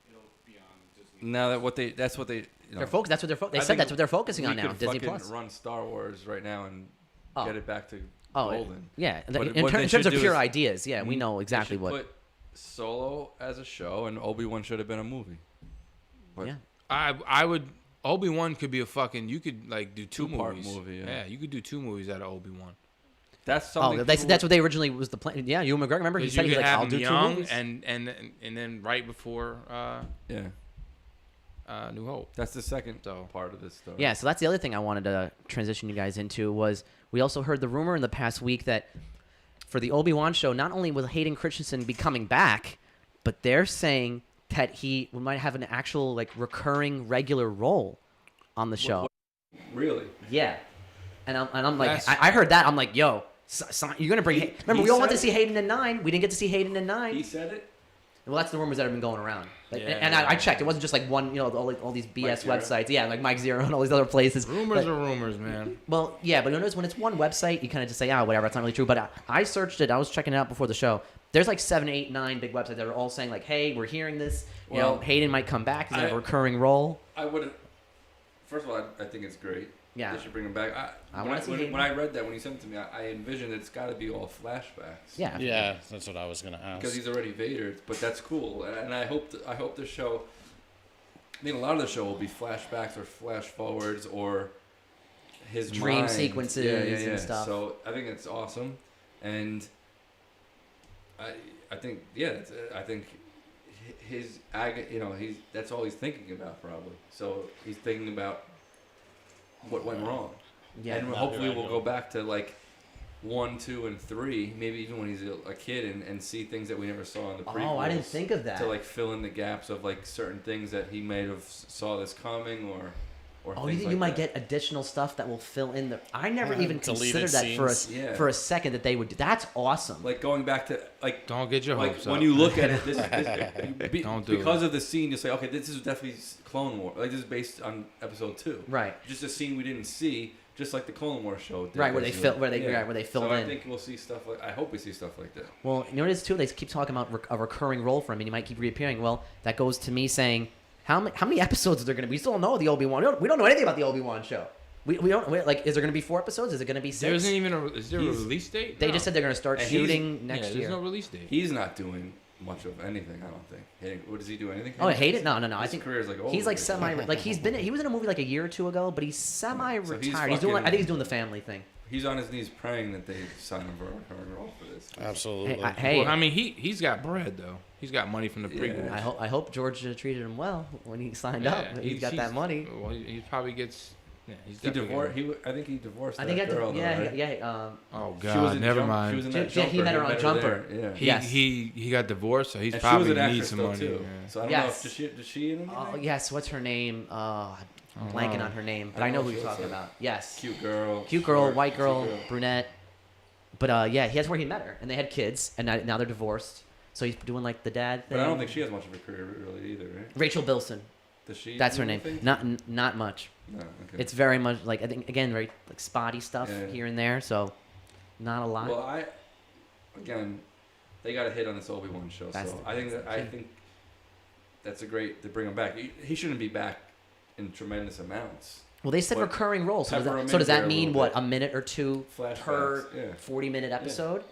it'll be on Disney. Now that's what they. They're focused. That's what they're. They I said think that's what they're focusing on we now. could Disney fucking Plus. run Star Wars right now and Oh. get it back to Oh, golden. yeah. But In what they terms should of do pure is- ideas, yeah, we know exactly they what. should put Solo as a show, and Obi-Wan should have been a movie. But Yeah. I would. Obi-Wan could be a fucking. You could do two Two-part movies. movie, yeah. You could do 2 movies out of Obi-Wan. that's Oh, something. that's what they originally was the plan. Yeah, Ewan McGregor. Remember he Because said you he's could like, have "I'll him do 2 young movies." and then right before Yeah, New Hope. that's the second So- part of this story. Yeah, so that's the other thing I wanted to transition you guys into was we also heard the rumor in the past week that for the Obi-Wan show, not only will Hayden Christensen be coming back, but they're saying that he might have an actual recurring regular role on the show. Really? Yeah. And I'm like, I heard that. I'm like, yo, you're going to bring... Remember, we all wanted to see Hayden in 9. We didn't get to see Hayden in 9. He said it? Well, that's the rumors that have been going around. I checked. It wasn't just like one, all these BS websites. Yeah, like Mike Zero and all these other places. Rumors are rumors, man. Well, yeah, but notice when it's one website, you kind of just say, whatever, it's not really true. But I searched it. I was checking it out before the show. There's like 7, 8, 9 big websites that are all saying like, hey, we're hearing this. Hayden might come back. He's going to have a recurring role. I would. First of all, I think it's great. Yeah. They should bring him back. When I read that, when you sent it to me, I envisioned it's got to be all flashbacks. Yeah. Yeah, that's what I was gonna ask. Because he's already Vader, but that's cool, and I hope the show. I think a lot of the show will be flashbacks or flash forwards or his dream mind. sequences and stuff. So I think it's awesome, and I think I think his that's all he's thinking about probably. So he's thinking about what went wrong. Yeah, and hopefully we'll go back to like 1, 2, and 3, maybe even when he's a kid, and see things that we never saw in the prequels. Oh, I didn't think of that. To like fill in the gaps of like certain things that he may have saw this coming, or you think you might get additional stuff that will fill in the... I never even considered that for a second that they would do. That's awesome. Like going back to like... Don't get your hopes up. When you look at it, because of the scene, you say, okay, this is definitely Clone Wars. Like this is based on episode 2. Right. Just a scene we didn't see, just like the Clone Wars show did. Right, where they filled in. So I think we'll see stuff like... I hope we see stuff like that. Well, you notice too, they keep talking about a recurring role for him, and he might keep reappearing. Well, that goes to me saying... How many episodes are there going to be? We still don't know the Obi-Wan. We don't know anything about the Obi-Wan show. We don't like. Is there going to be 4 episodes? Is it going to be 6? There isn't even is there a release date? They just said they're going to start shooting next year. There's no release date. He's not doing much of anything. I don't think. What does he do? Anything? Oh, I hate it. No. His I think career's like over. He's like semi. Like he was in a movie like a year or 2 ago, but he's semi-retired. He's doing. I think he's doing the family thing. He's on his knees praying that they sign him for a recurring role for this. Absolutely. Hey, well, I mean, he's got bread though. He's got money from the prequels. I hope George treated him well when he signed up. He's got that money. Well, he probably gets. Yeah, he divorced. I think he divorced. I think that girl. Oh God, never mind. He met her on Jumper. Yeah. He got divorced, so he's probably needs some money. Too. Yeah. So I don't know if does she in anything? Oh yes, what's her name? I'm blanking on her name, but I know who you're talking about. Yes. Cute girl, white girl, brunette. But that's where he met her, and they had kids, and now they're divorced. So he's doing like the dad thing. But I don't think she has much of a career really either, right? Rachel Bilson. Does she? That's her name. Not much. No, okay. It's very much like, I think, again, very like spotty stuff here and there. So not a lot. Well, they got a hit on this Obi-Wan show, I think that's a great to bring him back. He shouldn't be back in tremendous amounts. Well, they said recurring roles. So does that mean what, a minute or 2 per 40-minute episode?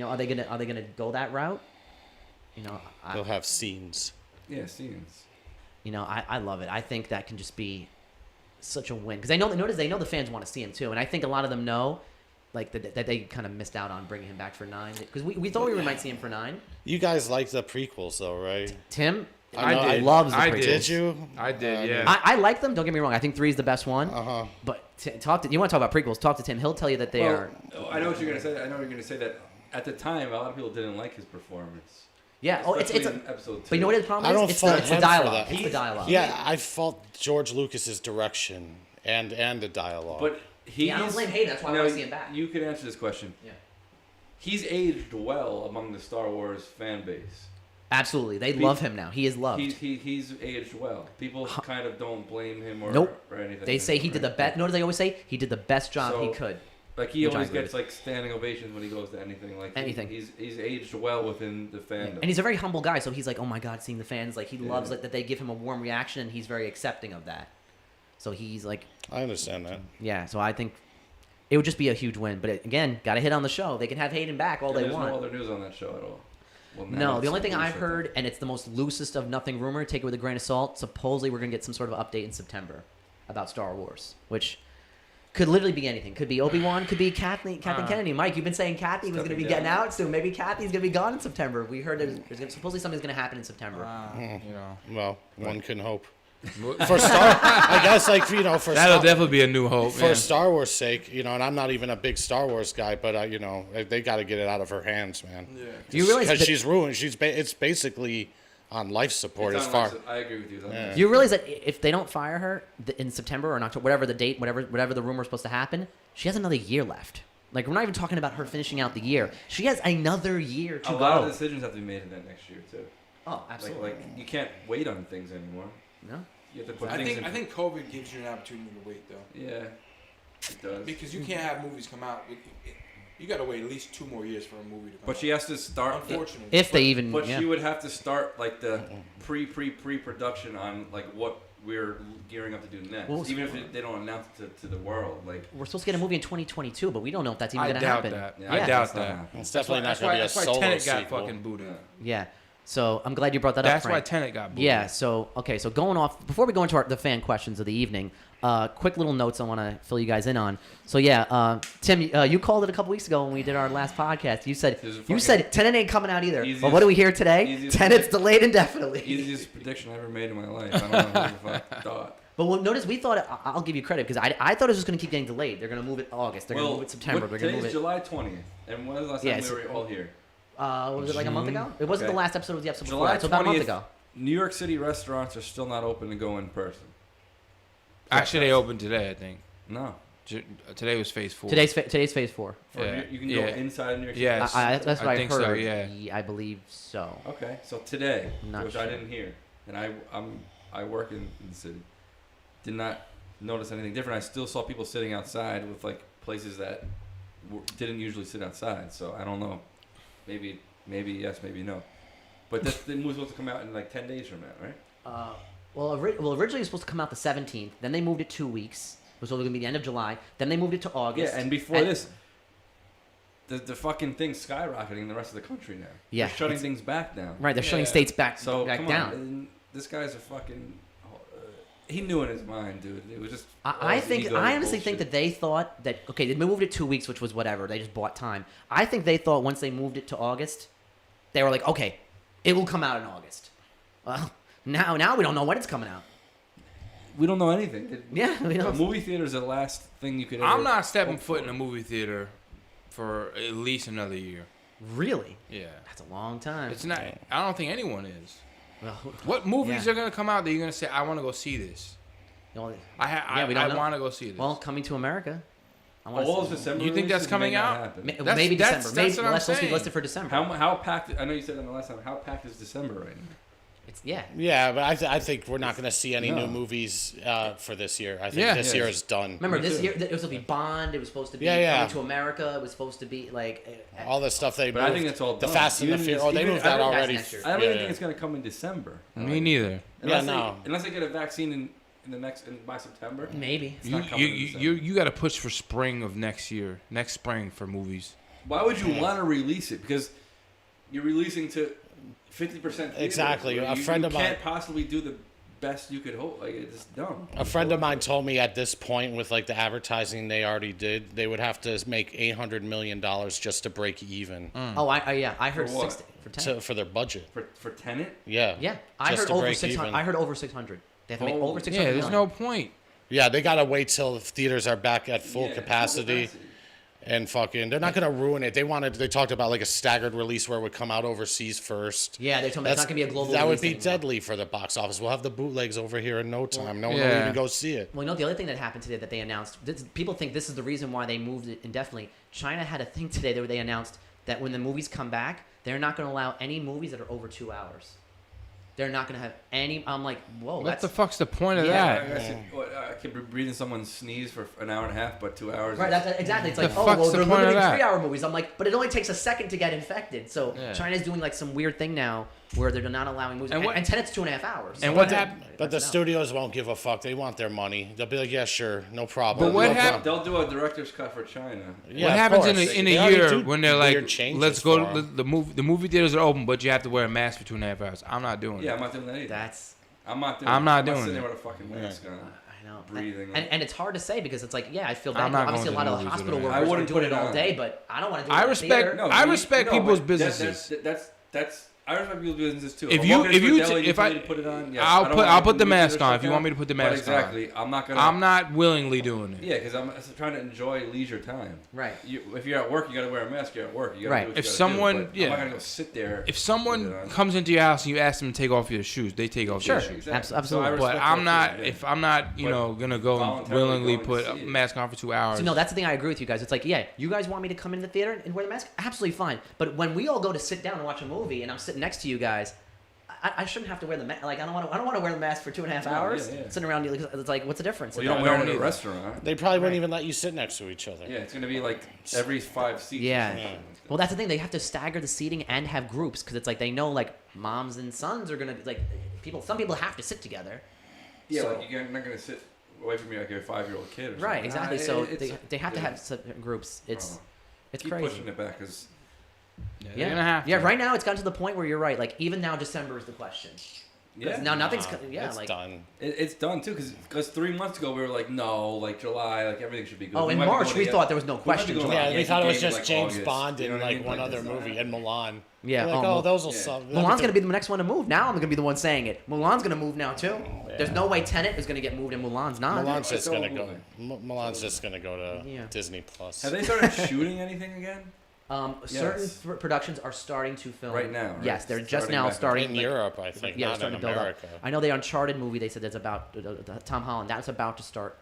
Are they gonna go that route? They'll have scenes. Yeah, scenes. I love it. I think that can just be such a win because they know the fans want to see him too, and I think a lot of them know, like that they kind of missed out on bringing him back for 9 because we thought we might see him for 9. You guys like the prequels though, right? Tim. I loves the prequels. Did you? I did, yeah. I like them. Don't get me wrong. I think 3 is the best one. But you want to talk about prequels? Talk to Tim. He'll tell you that they are. I know what you're gonna say. I know you're gonna say that at the time a lot of people didn't like his performance. Yeah. Oh, it's episode 2. But you know what his problem is? It's the dialogue. It's the dialogue. Yeah, I fault George Lucas's direction and the dialogue. But I don't blame Hayden. That's why I want to see him back. You can answer this question. Yeah. He's aged well among the Star Wars fan base. Absolutely, they love him now. He is loved. He's aged well. People kind of don't blame him or anything. They say he did the best. Notice they always say he did the best job he could. Like he always gets like standing ovations when he goes to anything. Like anything. He's aged well within the fandom. And he's a very humble guy, so he's like, oh my God, seeing the fans, like he loves like that they give him a warm reaction, and he's very accepting of that. So he's like. I understand that. Yeah, so I think it would just be a huge win. But again, got to hit on the show. They can have Hayden back all they want. There's no other news on that show at all. Well, no, the only thing I've heard, and it's the most loosest of nothing rumor, take it with a grain of salt, supposedly we're going to get some sort of update in September about Star Wars, which could literally be anything. Could be Obi-Wan, could be Kathleen Kennedy. Mike, you've been saying Kathy was going to be getting out soon. Maybe Kathy's going to be gone in September. We heard supposedly something's going to happen in September. Well, one can hope. For I guess that'll definitely be a new hope for Star Wars' sake, and I'm not even a big Star Wars guy, but they got to get it out of her hands, man. Do you realize because she's ruined? It's basically on life support It's as on far. life- I agree with you. Yeah. You realize that if they don't fire her in September or in October, whatever the date, whatever the rumor is supposed to happen, she has another year left. Like, we're not even talking about her finishing out the year. She has another year to A go. lot of decisions have to be made in that next year too. Oh, absolutely. Like you can't wait on things anymore. No. You have to put I things think in. I think COVID gives you an opportunity to wait though. Yeah, it does. Because you can't have movies come out. You got to wait at least 2 more years for a movie to come out. But she has to start. Unfortunately. If they even. But yeah. she would have to start like the pre-production on like what we're gearing up to do next. Well, even if they don't announce it to the world, like We're supposed to get a movie in 2022, but we don't know if that's even I going to doubt happen. that. Yeah, I I doubt guess not. that. It's definitely not going to be a That's why solo Tenet got sequel. fucking booted. Yeah. So I'm glad you brought that up, That's why Frank. Tenet got booted. Yeah. So okay. So going off before we go into the fan questions of the evening, quick little notes I want to fill you guys in on. So yeah, Tim, you called it a couple weeks ago when we did our last podcast. You said Tenet ain't coming out either. But what do we hear today? Tenet's delayed indefinitely. Easiest prediction I ever made in my life. I don't know who the fuck thought. But notice we thought I'll give you credit because I thought it was just going to keep getting delayed. They're going to move it August. They're going to move it September. They're going to move Today's it. July 20th, and when was the last time we were all here? Was it like a month ago? It wasn't Okay. the last episode. It was the episode July before. So about a month 20th. ago. New York City restaurants are still not open to go in person. Actually, they opened today, I think. No. Today was phase 4. Today's phase 4. You can go inside New York City. Yes. That's what I think heard. so, yeah. I believe so. Okay, so today, Not which sure. I didn't hear, and I work in the city, did not notice anything different. I still saw people sitting outside with like places that didn't usually sit outside. So I don't know. Maybe yes, maybe no. But the movie's supposed to come out in like 10 days from now, right? Well, originally it was supposed to come out the 17th. Then they moved it 2 weeks. It was only going to be the end of July. Then they moved it to August. Yeah, and before this, the fucking thing's skyrocketing in the rest of the country now. Yeah, They're shutting things back down. Right, they're shutting states back So come down. on, this guy's a fucking. He knew in his mind, dude. It was just. I honestly think that they thought that they moved it 2 weeks, which was whatever. They just bought time. I think they thought once they moved it to August, they were like, okay, it will come out in August. Well, now we don't know when it's coming out. We don't know anything. Yeah, we A don't. movie theater is the last thing you could ever. I'm not stepping foot in a movie theater for at least another year. Really? Yeah. That's a long time. It's not. I don't think anyone is. Well, What movies Yeah. are gonna come out that you're gonna say I want to go see this? you know, I we don't know. want to go see this. well, coming to America. I wanna All see of December. You think that's releases coming may not out? happen. Maybe That's December. Maybe what I'm that's supposed to be saying. listed for December. How packed? I know you said on the last time. How packed is December right now? It's yeah. Yeah, but I think we're not going to see any No. new movies for this year. I think Yeah. this year is done. Remember Me this too. year it was supposed to be Bond. It was supposed to be Yeah. Coming to America. It was supposed to be like All the stuff they But moved. I think it's all the done. Fast and the Even- Furious. Oh, they even- moved that I don't- already. That's next year. I don't Yeah, even yeah. think it's gonna come in December. Me neither. Unless no. Unless they get a vaccine in the next by September. maybe. It's not coming in December. You got to push for spring of next year, next spring for movies. Why would you want to release it? Because you're releasing to 50%. Exactly. A friend of you mine- can't possibly do the best you could hope. Like it's dumb. A friend of mine told me at this point, with like the advertising they already did, they would have to make $800 million just to break even Oh, I heard For what? 60 for 10. for their budget. For Tenet. Yeah. Yeah, I Just heard to over break 600. even. I heard over 600. They have to make over Holy- 600. Yeah, there's no point. Yeah, they gotta wait till the theaters are back at full Yeah, capacity. And fucking, they're not gonna ruin it. They talked about like a staggered release where it would come out overseas first. Yeah, they're talking about it's not gonna be a global. That would release be anymore. deadly for the box office. We'll have the bootlegs over here in no time. No one will Yeah. even go see it. Well, you know the other thing that happened today that they announced. People think this is the reason why they moved it indefinitely. China had a thing today where they announced that when the movies come back, they're not going to allow any movies that are over 2 hours. They're not going to have any. I'm like, whoa. What That's the fuck's the point of Yeah. that? I could be breathing someone's sneeze for an hour and a half, but 2 hours. right. is- That's exactly. It's like, The oh, fuck's well, the they're point of limiting that? 3-hour movies. I'm like, but it only takes a second to get infected. So Yeah. China's doing like some weird thing now where they're not allowing movies. And what- and Tenet's 2.5 hours. And So what that's- happened- But the that's out. studios won't give a fuck. They want their money. They'll be like, yeah, sure, no problem. But what They'll- happened- They'll do a director's cut for China. Yeah, What of happens course. in They a already year do when they're weird like, changes let's go for to 'em. the movie theaters are open, but you have to wear a mask for 2.5 hours. I'm not doing Yeah, it. I'm not doing that either. That's. I'm not doing. I'm not I'm doing sitting it. there with a fucking mask on. I know. Breathing. And it's hard to say because it's like, yeah, I feel bad. I'm not Obviously, a going lot to of the the movies hospital with it. workers I wouldn't are doing put it it all on. day, but I don't want to do it. I in the respect- theater. I respect people's but businesses. That's I respect people's businesses too. If I put it on, yes. I'll put the mask on if you want me to put the mask exactly. on. Exactly. I'm not willingly doing it. Yeah, because I'm trying to enjoy leisure time. Right. If you're at work, you got to wear a mask. You're at work. You gotta do what If you someone, do, I'm not gonna go sit there. If someone comes into your house and you ask them to take off your shoes, they take off their shoes. Exactly. Absolutely. But I'm not. If I'm not, gonna go willingly put a mask on for 2 hours. So no, that's the thing. I agree with you guys. It's like, yeah, you guys want me to come in the theater and wear the mask? Absolutely fine. But when we all go to sit down and watch a movie, and I'm sitting next to you guys, I shouldn't have to wear the mask. Like I don't want to wear the mask for 2.5 hours. Sitting around you, it's like, what's the difference? Well, you don't wear it in a restaurant. They probably wouldn't even let you sit next to each other. Yeah, it's gonna be like every 5 seats. Yeah. Well, that's the thing. They have to stagger the seating and have groups because it's like they know like moms and sons are gonna like people. Some people have to sit together. Yeah, like you're not gonna sit away from me like a 5-year-old kid. Or something. Right. Exactly. So they have to have groups. It's keep crazy. Pushing it back because. You're gonna have to. Yeah. Right now, it's gotten to the point where you're right. Like even now, December is the question. Yeah. Now nothing's. It's like done. It's done too because 3 months ago we were like no, like July, like everything should be good. Oh, in March we thought there was no question. Yeah, we thought it was just like James August, Bond and like like one other movie and Milan. Yeah. Like, those will sell. Milan's gonna be the next one to move. Now I'm gonna be the one saying it. Milan's gonna move now too. Yeah. There's no way Tenet is gonna get moved and Milan's not. Milan's just gonna go. Milan's just gonna go to Disney Plus. Have they started shooting anything again? Certain productions are starting to film right now. Right? Yes, they're just now starting in Europe, I think. Yeah, not starting in to build America. up. I know the Uncharted movie. They said that's about Tom Holland. That's about to start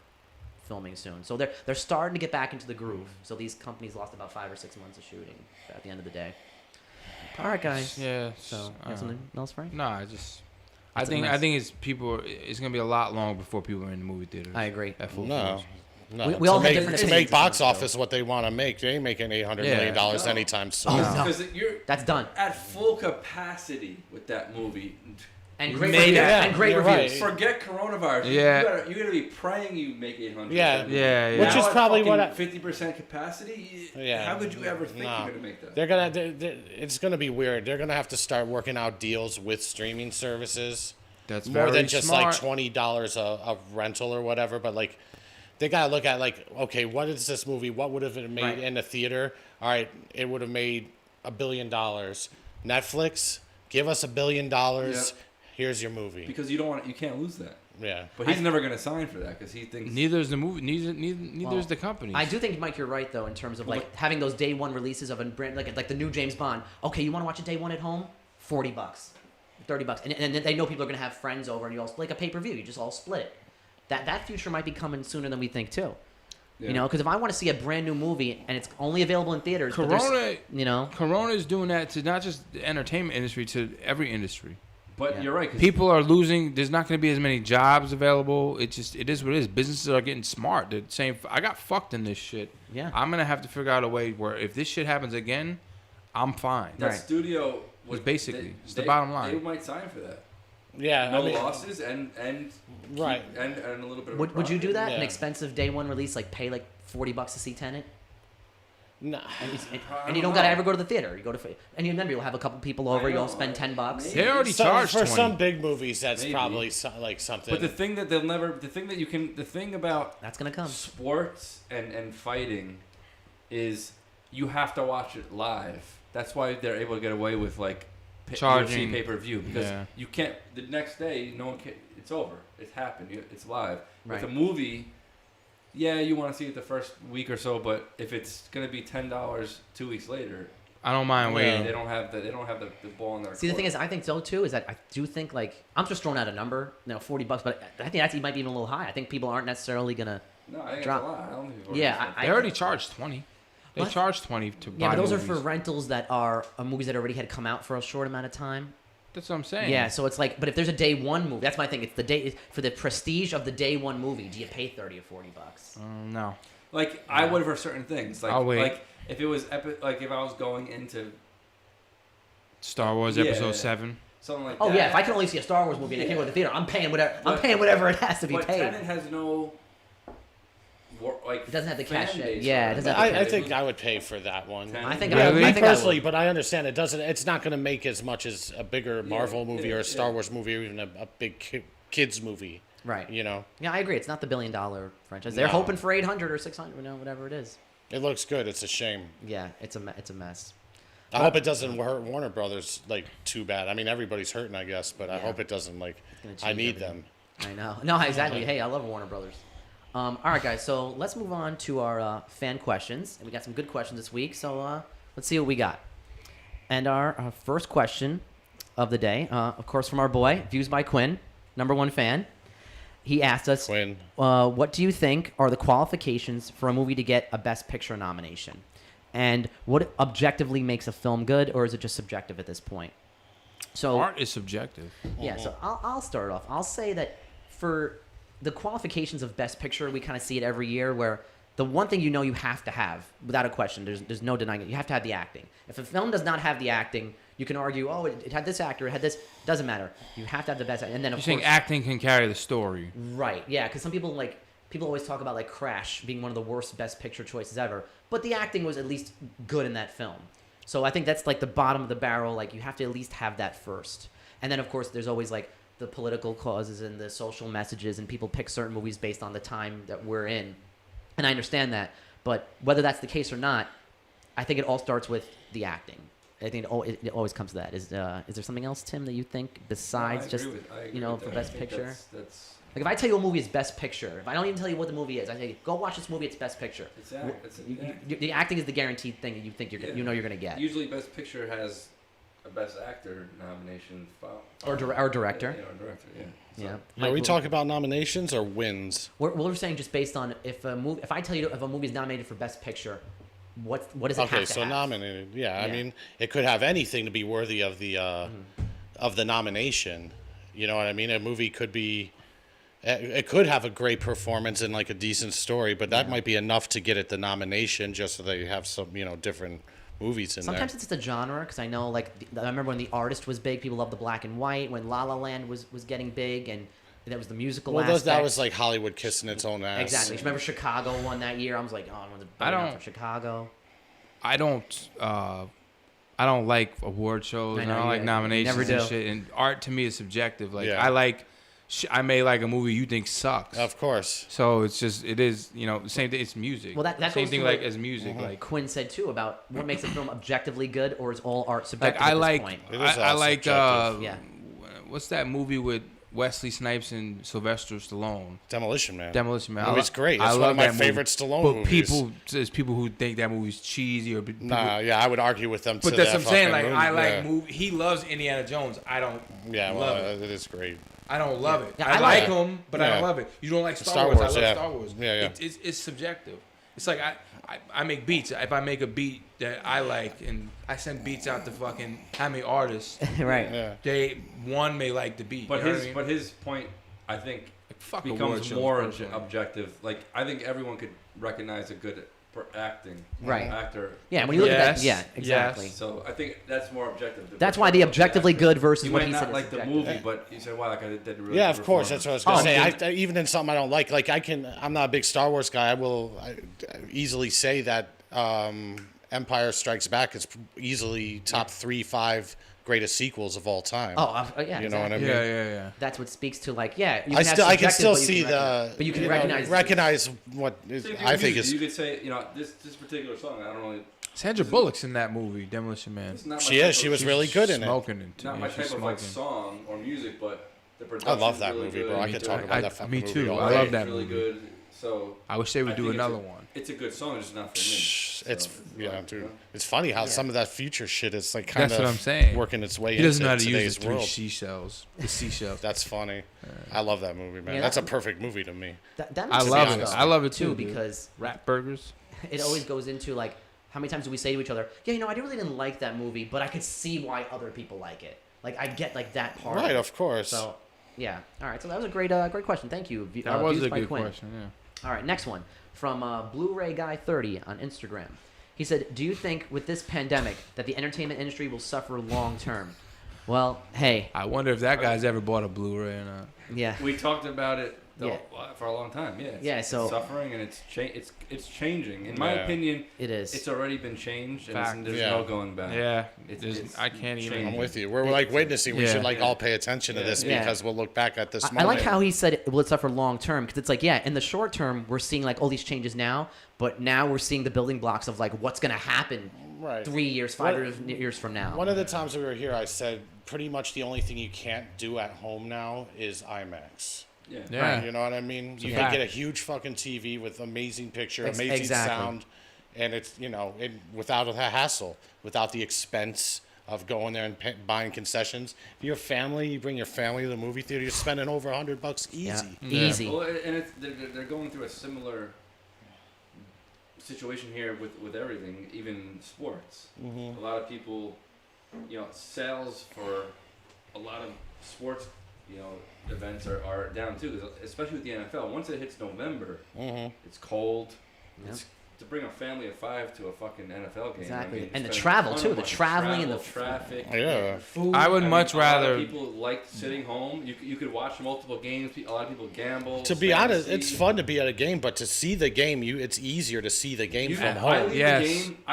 filming soon. So they're starting to get back into the groove. So these companies lost about 5 or 6 months of shooting at the end of the day. All right, guys. Yeah. So you have something else, Frank? No, I think it's gonna be a lot longer before people are in the movie theaters. I agree. At full No. force. No, we all have different to opinions. make box office what they want to make. They ain't making $800 million anytime soon. Because you're That's done. at full capacity with that movie. And great made reviews. it. And great You're reviews. right. Forget coronavirus. Yeah. You're gonna be praying you make 800. Yeah. Which is probably what 50% capacity. Yeah. How could you ever think you're gonna make that? They're gonna. It's gonna be weird. They're gonna have to start working out deals with streaming services. That's more very than just smart. like $20 a rental or whatever. But like, they gotta look at like, okay, what is this movie? What would have it made in a theater? All right, it would have made $1 billion. Netflix, give us $1 billion. Yep. Here's your movie. Because you can't lose that. Yeah. But he's never gonna sign for that because he thinks neither is the movie. Neither is the company. I do think, Mike, you're right though in terms of like having those day one releases of a brand like the new James Bond. Okay, you want to watch it day one at home? $40, $30, and they know people are gonna have friends over, and you all like a pay-per-view. You just all split it. That future might be coming sooner than we think too. Yeah. You know, because if I want to see a brand new movie and it's only available in theaters, Corona is doing that to not just the entertainment industry, to every industry. But you're right. People are losing. There's not going to be as many jobs available. It is what it is. Businesses are getting smart. They're saying, I got fucked in this shit. Yeah. I'm going to have to figure out a way where if this shit happens again, I'm fine. That studio was basically the bottom line. They might sign for that. Yeah. No losses and right. And a little bit of would you do that? Yeah. An expensive day one release, like pay like $40 to see Tenet? No. And you don't gotta ever go to the theater. You go to, and you remember you'll have a couple people over. You'll spend $10. They already charged for 20. some big movies. That's probably like something. But the thing about that's gonna come. Sports and fighting is you have to watch it live. That's why they're able to get away with like charging pay-per-view because you can't. The next day, no one can. It's over. It's happened. It's live. Right. With a movie. Yeah, you want to see it the first week or so, but if it's gonna be $10 2 weeks later, I don't mind waiting. They don't have the ball in their See, court. the thing is, I think so too. Is that I do think like I'm just throwing out a number, $40, but I think that might be even a little high. I think people aren't necessarily gonna drop. It's a lot. I don't think they already charged 20. They charged 20 to buy but those movies. are for rentals that are movies that already had come out for a short amount of time. That's what I'm saying. Yeah, so it's like, but if there's a day one movie, that's my thing. It's the day for the prestige of the day one movie. Do you pay $30 or $40? No. Like I would for certain things. Like I'll wait. Like if it was like if I was going into Star Wars Episode 7. Something like that. Oh yeah, if I can only see a Star Wars movie and I can't go to the theater, I'm paying whatever it has to be paid. But Tenet has no. It doesn't have the cachet. Yeah, it doesn't have I think I would pay for that one. I think I personally, but I understand it doesn't. It's not going to make as much as a bigger Marvel movie or a Star Wars movie or even a big kids movie. Right. You know. Yeah, I agree. It's not the $1 billion franchise. They're hoping for 800 or 600, whatever it is. It looks good. It's a shame. Yeah, it's a mess. I hope it doesn't hurt Warner Brothers like too bad. I mean, everybody's hurting, I guess, but I hope it doesn't like. I need them. I know. No, exactly. Hey, I love Warner Brothers. All right, guys. So let's move on to our fan questions. And we got some good questions this week. So let's see what we got. And our first question of the day, of course, from our boy, Views by Quinn, #1 fan. He asked us, Quinn. What do you think are the qualifications for a movie to get a Best Picture nomination? And what objectively makes a film good, or is it just subjective at this point? So art is subjective. Yeah, so I'll start off. I'll say that for the qualifications of Best Picture, we kind of see it every year where the one thing you have to have, without a question, there's no denying it, you have to have the acting. If a film does not have the acting, you can argue, oh, it had this actor, it had this. Doesn't matter. You have to have the best. And then, of course, you're saying acting can carry the story. Right, yeah, because some people always talk about like Crash being one of the worst Best Picture choices ever, but the acting was at least good in that film. So I think that's like the bottom of the barrel. Like you have to at least have that first. And then of course there's always like the political causes and the social messages, and people pick certain movies based on the time that we're in. And I understand that, but whether that's the case or not, I think it all starts with the acting. I think it always comes to that. Is there something else, Tim, that you think besides for Best Picture? That's like if I tell you a movie is Best Picture, if I don't even tell you what the movie is, I say go watch this movie. It's Best Picture. The acting is the guaranteed thing that you think you're gonna get. Usually, Best Picture has a Best Actor nomination or director. Yeah, or director. Yeah. Yeah. Are we talking about nominations or wins? We're saying just based on if I tell you if a movie is nominated for Best Picture, what does it have to have? Okay, so nominated. Yeah, I mean, it could have anything to be worthy of the of the nomination. You know what I mean? A movie could be. It could have a great performance and like a decent story, but that might be enough to get it the nomination, just so that you have some different movies in Sometimes there. it's the genre, because I know I remember when The Artist was big, people loved the black and white. When La La Land was getting big, and that was the musical aspect. That was like Hollywood kissing its own ass. Exactly. Remember Chicago won that year? I was like, I want for Chicago. I don't like award shows. I don't like nominations and shit. And art to me is subjective. Like I may like a movie you think sucks. Of course. So it is, same thing. It's music. Well, that same thing like as music. Like Quinn said too about what makes a film objectively good, or is all art subjective like, at this point? I like what's that movie with Wesley Snipes and Sylvester Stallone? Demolition Man. Oh, it's great. It's one of my favorite Stallone movies. But there's people who think that movie's cheesy or. I would argue with them. But that's what I'm saying. Like I like movie. He loves Indiana Jones. I don't. Yeah, well, it is great. I don't love it. Yeah, I like him, but I don't love it. You don't like Star Wars. I love Star Wars. Yeah. It's subjective. It's like I make beats. If I make a beat that I like and I send beats out to fucking how many artists, right? Yeah. One may like the beat. But his point, I think, becomes more objective. Like I think everyone could recognize a good acting actor. Yeah, when you look at that, yeah, exactly. Yes. So I think that's more objective. That's why the objectively good versus you what might he not said like the movie, but you say, "Wow, that guy didn't really." Yeah, of course. That's what I was gonna say. Even in something I don't like I'm not a big Star Wars guy. I easily say that Empire Strikes Back is easily top 3-5 greatest sequels of all time. Yeah, you know what I mean? Yeah. That's what speaks to I can still see but you can recognize what I think is. You could say, this particular song. I don't really. Sandra Bullock's in that movie, Demolition Man. She is. She was really good in it. Not my type of song or music, but the production. I love that really movie, good. bro. I could talk about that fucking movie. Me too. All I love that really movie. Good. So I wish they would do another one. It's a good song. It's just not for me. Dude. It's funny how some of that future shit is like kind That's what I'm saying. Working its way into today's world. He doesn't know how to use world. the seashells. That's funny. I love that movie, man. That's a perfect movie to me. I love it. I love it too because rat burgers. It always goes into like how many times do we say to each other, I really didn't like that movie, but I could see why other people like it. Like I get like that part. Right, of course. So yeah. All right. So that was a great question. Thank you. That was a good question. Yeah. All right, next one from Blu-ray Guy 30 on Instagram. He said, "Do you think with this pandemic that the entertainment industry will suffer long term?" Well, hey, I wonder if that guy's ever bought a Blu-ray or not. Yeah, we talked about it for a long time. Yeah. So it's suffering and it's changing. In my opinion, it is. It's already been changed, and there's no going back. Yeah, I can't even. I'm with you. We're like witnessing. We should all pay attention to this because we'll look back at this moment. I like how he said it will suffer long term, because it's like, in the short term we're seeing like all these changes now, but now we're seeing the building blocks of like what's going to happen 3 years, 5 years from now. One of the times we were here, I said pretty much the only thing you can't do at home now is IMAX. Yeah. Right, you know what I mean? You can get a huge fucking TV with amazing picture, amazing sound, and it's, without a hassle, without the expense of going there and buying concessions. If you're a family, you bring your family to the movie theater, you're spending over $100 easy. Easy. Well, and they're going through a similar situation here with everything, even sports. A lot of people, sales for a lot of sports, events are down too, especially with the NFL. Once it hits November, it's cold. It's to bring a family of 5 to a fucking NFL game. Exactly. I mean, and the travel too, the traveling and the traffic. Yeah. Food. I would much rather. A lot of people like sitting home. You could watch multiple games. A lot of people gamble. To be honest, it's fun to be at a game, but to see the game, it's easier to see the game from home. I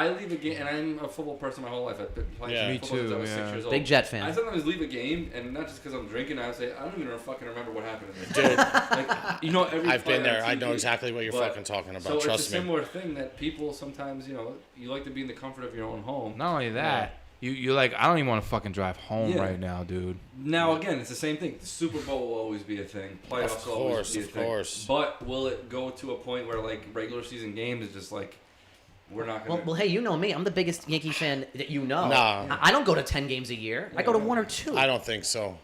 leave a game, and I'm a football person my whole life. I've been playing football since I was 6 years old. Big Jet fan. I sometimes leave a game, and not just because I'm drinking. I say I don't even fucking remember what happened in there. Dude, every I've been there. I know exactly what you're fucking talking about. So Trust me. it's a similar thing that people sometimes, you like to be in the comfort of your own home. Not only that, you're like, I don't even want to fucking drive home right now, dude. Now again, it's the same thing. The Super Bowl will always be a thing. Playoffs will always be a thing. Of course. But will it go to a point where like regular season games is just like we're not gonna? Well, hey, you know me. I'm the biggest Yankee fan that you know. Nah. I don't go to 10 games a year. I go to 1 or 2. I don't think so.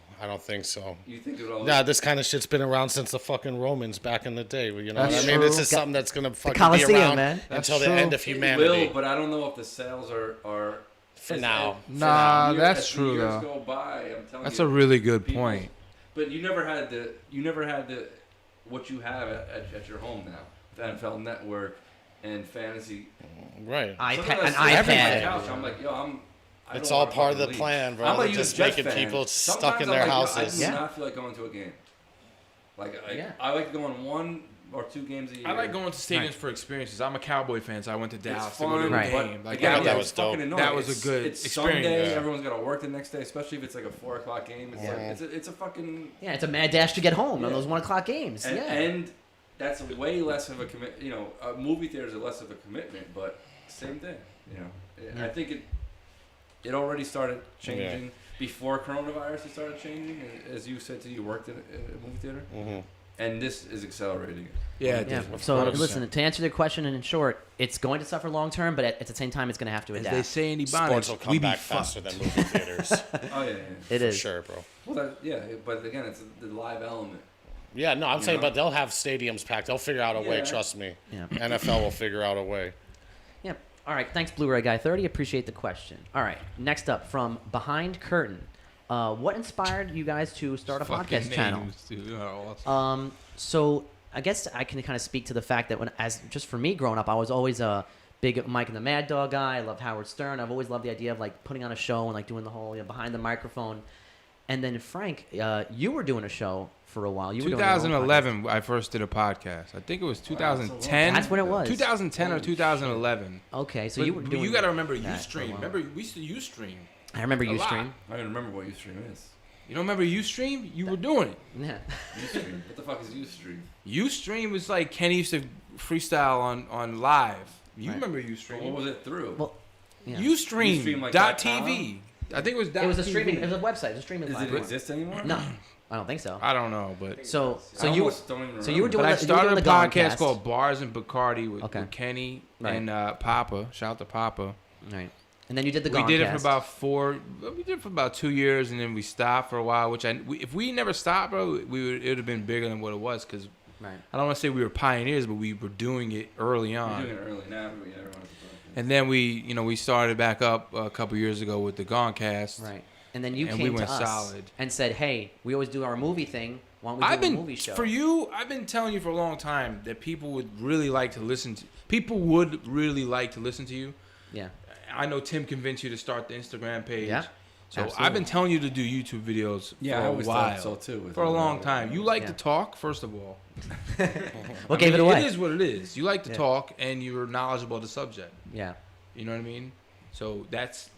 You think it all? Nah, this kind of shit's been around since the fucking Romans back in the day. You know what That's I mean? true. This is something that's gonna fucking Colosseum, be around man. until That's the end true. of humanity. It will, but I don't know if the sales are for now. Nah, that's as true years though. Go by, I'm telling That's you, a really good point. But you never had the what you have at your home now. The NFL Network and fantasy. Right. An Sometimes iPad. Couch, I'm like, It's all part of the plan, bro. They're just making people stuck in their houses. I do not feel like going to a game. I like to go on 1 or 2 games a year. I like going to stadiums for experiences. I'm a Cowboy fan, so I went to Dallas to fun, go to a right. game. Like that was dope. That was a good it's experience. Sunday, Yeah. everyone's got to work the next day, especially if it's like a 4:00 game. It's a fucking It's a mad dash to get home on those 1 o'clock games. and that's way less of a commitment. Movie theaters are less of a commitment, but same thing. I think it already started changing before coronavirus. It started changing, as you said, you worked in a movie theater, and this is accelerating it. Yeah. So 100%. listen, to answer the question in short, it's going to suffer long term, but at the same time, it's going to have to As adapt. they say in Sports Ebonics, will we come be back faster than movie theaters. Oh yeah. It For is. sure, bro. Well, but again, it's the live element. Yeah, no, I'm saying, but they'll have stadiums packed. They'll figure out a way. Trust me. Yeah. NFL will figure out a way. Yep. All right. Thanks, Blu-ray Guy 30. Appreciate the question. All right. Next up, from Behind Curtain. What inspired you guys to start a podcast channel? So I guess I can kind of speak to the fact that just for me growing up, I was always a big Mike and the Mad Dog guy. I loved Howard Stern. I've always loved the idea of like putting on a show and like doing the whole behind the microphone. And then Frank, you were doing a show for a while. You were 2011, I first did a podcast. I think it was 2010. That's when it was. 2010 or 2011. Okay, so you were doing. You got to remember that for a Ustream. while. Remember, we used to Ustream. I remember a lot. Ustream. I don't remember what Ustream is. You don't remember Ustream? You were doing it. Yeah. Ustream. What the fuck is Ustream? Ustream was like Kenny used to freestyle on live. You remember Ustream? What was it through? Well, yeah. Ustream.tv. I think it was. It was a streaming. It was a website. It was a streaming. Does it platform. exist anymore? No, I don't think so. I don't know, but So I you were almost don't even so you were remember. doing. but I the, started you were a doing the podcast Gongcast. called Bars and Bacardi with Kenny Right. and Papa. Shout out to Papa. Right. And then you did the We did it Gongcast. for about 2 years, and then we stopped for a while. Which if we never stopped, bro, it would have been bigger than what it was. Because Right. I don't want to say we were pioneers, but we were doing it early on. We're doing it early now. But everyone's And then we started back up a couple years ago with the Gongcast. Right. And then you And came we went to us solid. and said, "Hey, we always do our movie thing. Why don't we do a movie show?" I've been telling you for a long time that people would really like to listen to. People would really like to listen to you. Yeah. I know Tim convinced you to start the Instagram page. Yeah. So Absolutely. I've been telling you to do YouTube videos Yeah, I for a always while. thought so too. For a long time. You like Yeah. to talk, first of all. What gave it away? It is what it is. You like to talk, and you're knowledgeable of the subject. Yeah. You know what I mean? So that's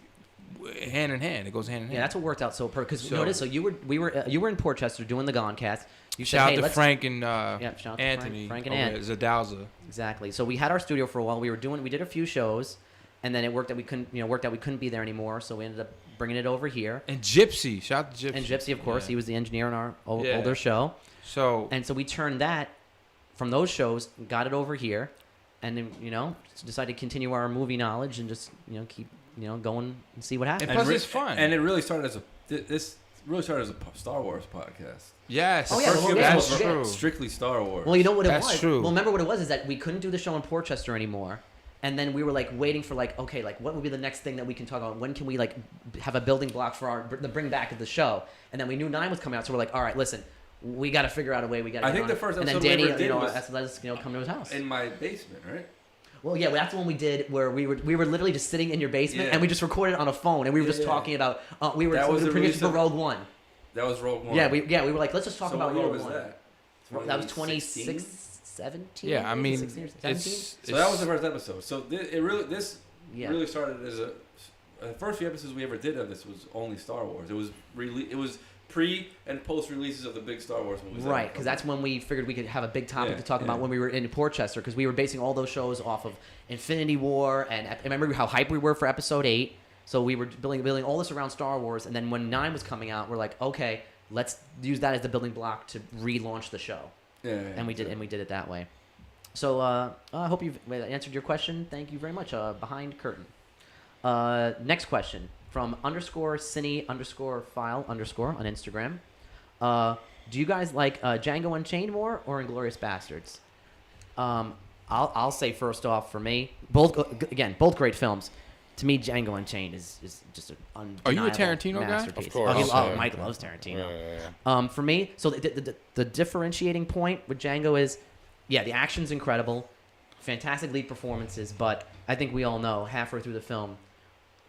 hand in hand. It goes hand in hand. Yeah, that's what worked out so because So- notice. So you were in Portchester doing the Goncast. You said, Shout hey, out to let's Frank and shout out to Anthony. Frank and over Ant. at Zadowza. Exactly. So we had our studio for a while. We did a few shows, and then it worked that we couldn't be there anymore. So we ended up bringing it over here. And Gypsy. Shout out to Gypsy. And Gypsy, of course, Yeah. he was the engineer on our Yeah. older show. So And so we turned that from those shows, got it over here, and then decided to continue our movie knowledge and just keep going and see what happens. And plus it's fun. And it really started as this really started as a Star Wars podcast. yes, Oh, yeah, First few yeah, episodes yeah. were true. strictly Star Wars. Well, you know what it That's was. true. Well, remember what it was is that we couldn't do the show in Portchester anymore, and then we were like waiting for okay, what would be the next thing that we can talk about? When can we have a building block for the bring back of the show? And then we knew 9 was coming out, so we're like, all right, listen, we got to figure out a way. We got. I think the first and then episode we Danny, ever did was let us come to his house. in my basement, right? Well, yeah, that's the one we did where we were literally just sitting in your basement Yeah. and we just recorded on a phone and we were just Yeah. talking about That was the previous release for of- Rogue One. That was Rogue One. Yeah, we were like, let's just talk So about what year Rogue was One. that? That was 2016? 2017. Yeah, I mean, 16 or 17? So that was the first episode. So this Yeah. really started as the first few episodes we ever did of this was only Star Wars. It was pre and post releases of the big Star Wars movies. Right, because that's when we figured we could have a big topic to talk about when we were in Portchester, because we were basing all those shows off of Infinity War, and I remember how hyped we were for Episode 8, so we were building all this around Star Wars, and then when 9 was coming out, we're like, okay, let's use that as the building block to relaunch the show. And we did it that way. So I hope you've answered your question. Thank you very much. Behind curtain. Next question from _cine_file_ on Instagram. Do you guys like Django Unchained more or Inglourious Bastards? I'll say first off, for me, both great films. To me, Django Unchained is just an undeniable Are you a Tarantino guy? masterpiece. Of course. Mike loves Tarantino. Yeah. For me, so the differentiating point with Django is, the action's incredible, fantastic lead performances, but I think we all know halfway through the film,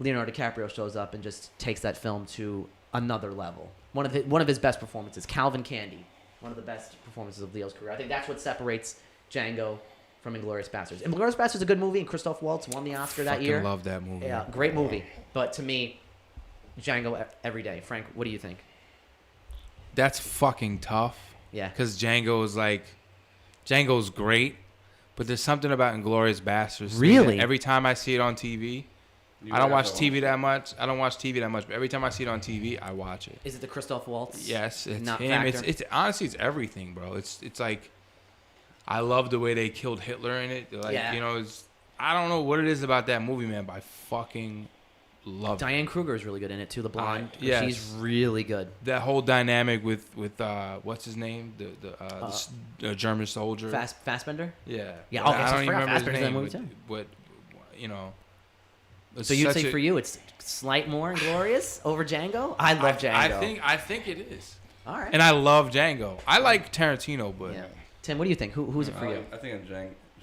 Leonardo DiCaprio shows up and just takes that film to another level. One of his best performances, Calvin Candy, one of the best performances of Leo's career. I think that's what separates Django from Inglourious Bastards. Inglourious Bastards is a good movie, and Christoph Waltz won the Oscar that year. I love that movie. Yeah, great movie. But to me, Django every day. Frank, what do you think? That's fucking tough. Yeah. Because Django's great, but there's something about Inglourious Bastards. Really? Every time I see it on TV, I don't watch TV that much. But every time I see it on TV, I watch it. Is it the Christoph Waltz? Yes, it's Not him. factor? It's honestly, it's everything, bro. It's like, I love the way they killed Hitler in it. Like, I don't know what it is about that movie, man, but I fucking love it. Diane Kruger is really good in it too. The blonde, yes. she's really good. That whole dynamic with what's his name, the German soldier. Fassbender. Yeah. Yeah. But Okay, I so don't even remember his Fassbender's in name. that movie too. But it's So you'd such say a- for you, it's slight more Inglourious over Django? I love Django. I think it is. All right. And I love Django. I like Tarantino, but Yeah. Tim, what do you think? Who's it for you? I think I'm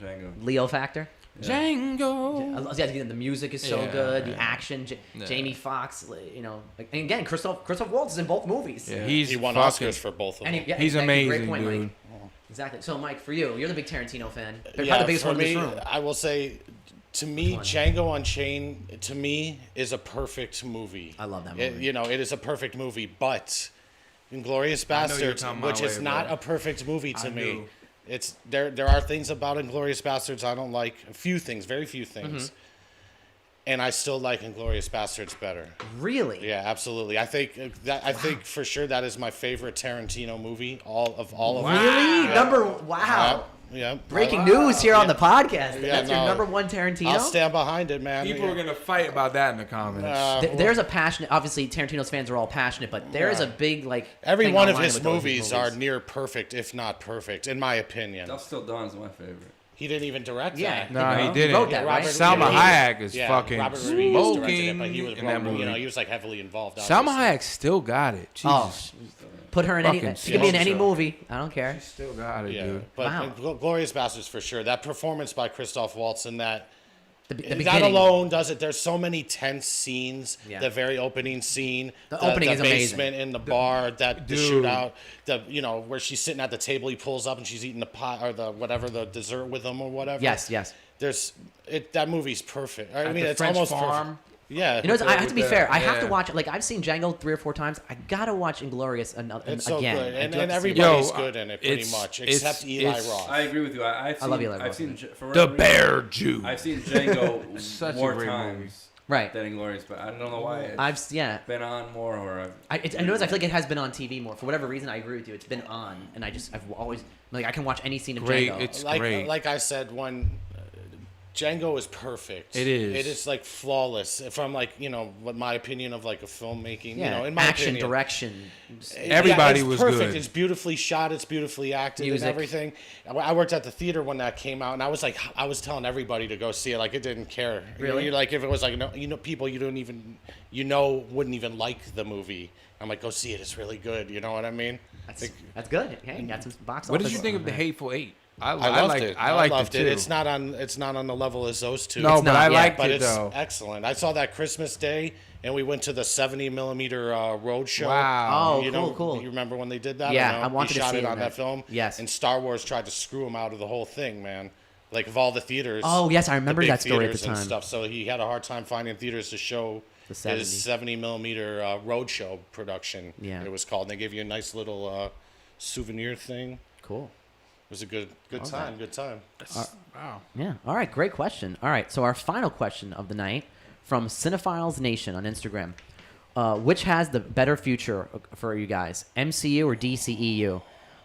Django. Leo factor. Django. Yeah, the music is so Yeah, good. The yeah. action, Yeah. Jamie Foxx, and again, Christoph Waltz is in both movies. Yeah, He won fucking- Oscars for both of And them. He's exactly, amazing, great point, dude. Mike. Exactly. So, Mike, for you, you're the big Tarantino fan. Probably Yeah, the biggest for one in me, this room. I will say, to me, one? Django Unchained, to me, is a perfect movie. I love that It, movie. it is a perfect movie, but Inglourious I know you're Bastards, coming my which is way, not bro. a perfect movie to I me. knew. It's there are things about Inglourious Bastards I don't like. A few things, very few things. Mm-hmm. And I still like Inglourious Bastards better. Really? Yeah, absolutely. I think think for sure that is my favorite Tarantino movie. All of them. Really? Yeah. Wow. Yeah. Breaking news here on the podcast. Yeah, That's your no. number one Tarantino? I'll stand behind it, man. People are gonna fight about that in the comments. There's a passionate, obviously Tarantino's fans are all passionate, but there is a big Every thing one of online his with those movies are near perfect, if not perfect, in my opinion. Dust Till Dawn's my favorite. He didn't even direct Yeah. that. No, You he know? didn't. wrote that, right? Salma Hayek is fucking Robert Rodriguez directed smoking it, but he was in that movie. he was like heavily involved. Salma obviously. Hayek still got it. Oh, Jesus. put her in any. Fucking She could be in any show. movie. I don't care. Still got it, Yeah, dude. but Wow. Glorious Bastards for sure. That performance by Christoph Waltz in that That alone does it. There's so many tense scenes. Yeah. The very opening scene. The opening is amazing. The basement in the bar, the shootout, where she's sitting at the table, he pulls up and she's eating the pie or the dessert with him or whatever. Yes. That movie's perfect. I mean, it's French almost farm. perfect. Yeah, I have to be fair. I have to watch it. Like I've seen Django 3 or 4 times. I gotta watch Inglourious it's so again. good, and everybody's good in it pretty much, except Eli Roth. I agree with you. I love Eli Roth. I've seen the Bear Jew. I've seen Django more times, right, than Inglourious, but I don't know why. I've been on more, or I noticed. I feel like it has been on TV more for whatever reason. I agree with you. It's been on, and I've always I can watch any scene of Django. It's great. Like I said, Django is perfect. It is. It is like flawless. From what my opinion of like a filmmaking, in my action, opinion, direction. Everybody was perfect. good. It's beautifully shot. It's beautifully acted Music. and everything. I worked at the theater when that came out, and I was telling everybody to go see it. Like it didn't care. Really? Like if it was like people you don't even wouldn't even like the movie. I'm like, go see it. It's really good. You know what I mean? That's good. Hey, got some box office. What did you think of The Hateful Eight? I loved it. I loved it. Too. It's not on the level as those two. No, but I liked it though. It's excellent. I saw that Christmas Day, and we went to the 70mm road show. Wow. Oh, cool. You remember when they did that? Yeah, I wanted to see it on that film. Yes. And Star Wars tried to screw him out of the whole thing, man. Like of all the theaters. Oh yes, I remember that story at the time. And stuff. So he had a hard time finding theaters to show his 70mm road show production. Yeah. It was called. And they gave you a nice little souvenir thing. Cool. It was a good time. Good time. Wow. Yeah. All right. Great question. All right. So our final question of the night from Cinephiles Nation on Instagram: which has the better future for you guys, MCU or DCEU?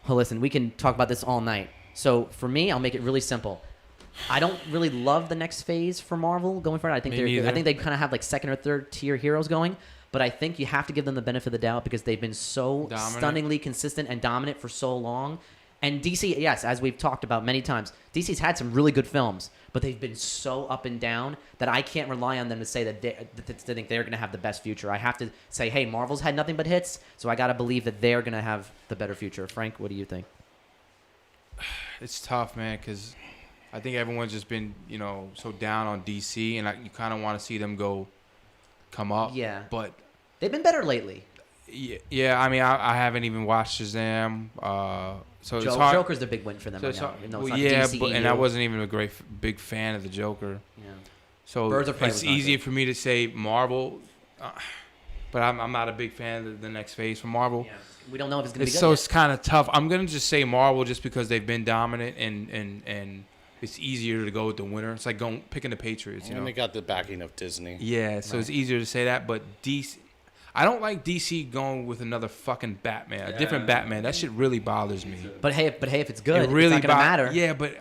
Well, listen, we can talk about this all night. So for me, I'll make it really simple. I don't really love the next phase for Marvel going forward. I think they kind of have like second or third tier heroes going. But I think you have to give them the benefit of the doubt because they've been so stunningly consistent and dominant for so long. And DC, yes, as we've talked about many times, DC's had some really good films, but they've been so up and down that I can't rely on them to say that to think they're going to have the best future. I have to say, hey, Marvel's had nothing but hits, so I got to believe that they're going to have the better future. Frank, what do you think? It's tough, man, because I think everyone's just been, so down on DC, and you kind of want to see them come up. Yeah. But they've been better lately. Yeah. I mean, I haven't even watched Shazam. So it's hard. Joker's the big win for them right now. And I wasn't even a big fan of the Joker. Yeah. So it's easier for me to say Marvel, but I'm not a big fan of the next phase for Marvel. Yeah. We don't know if it's going to be good. So it's kind of tough. I'm gonna just say Marvel just because they've been dominant and it's easier to go with the winner. It's like picking the Patriots. And they got the backing of Disney. Yeah, so it's easier to say that. But DC, I don't like DC going with another fucking Batman, a different Batman. That shit really bothers me. But hey, if it's good, it really it's not gonna matter. Yeah, but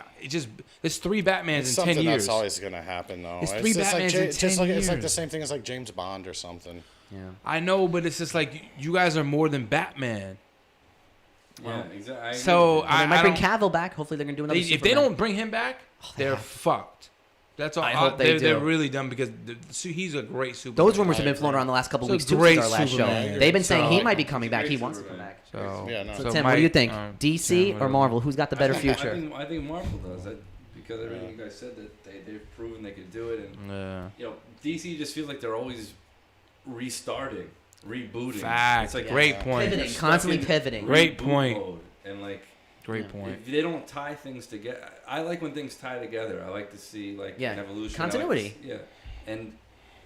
there's 3 Batmans in 10 years. That's always gonna happen though. It's 3 Batmans in 10 years. It's like the same thing as like James Bond or something. Yeah. I know, but it's just like you guys are more than Batman. Yeah, exactly. So they might bring Cavill back. Hopefully, they're gonna do another. If they don't bring him back, they're fucked. That's all. I hope they do. They're really dumb because he's a great Superman. Those rumors have been flown around the last couple of weeks too since our last show. They've been saying he might be coming back. He wants to come back. So Tim, what do you think? DC or Marvel? Who's got the better future? I think Marvel does. Because everything you guys said that they've proven they could do it, and DC just feels like they're always restarting, rebooting. Fact. It's like great point. Pivoting, constantly pivoting. Great point. And great point. If they don't tie things together, I like when things tie together. I like to see an evolution, continuity. And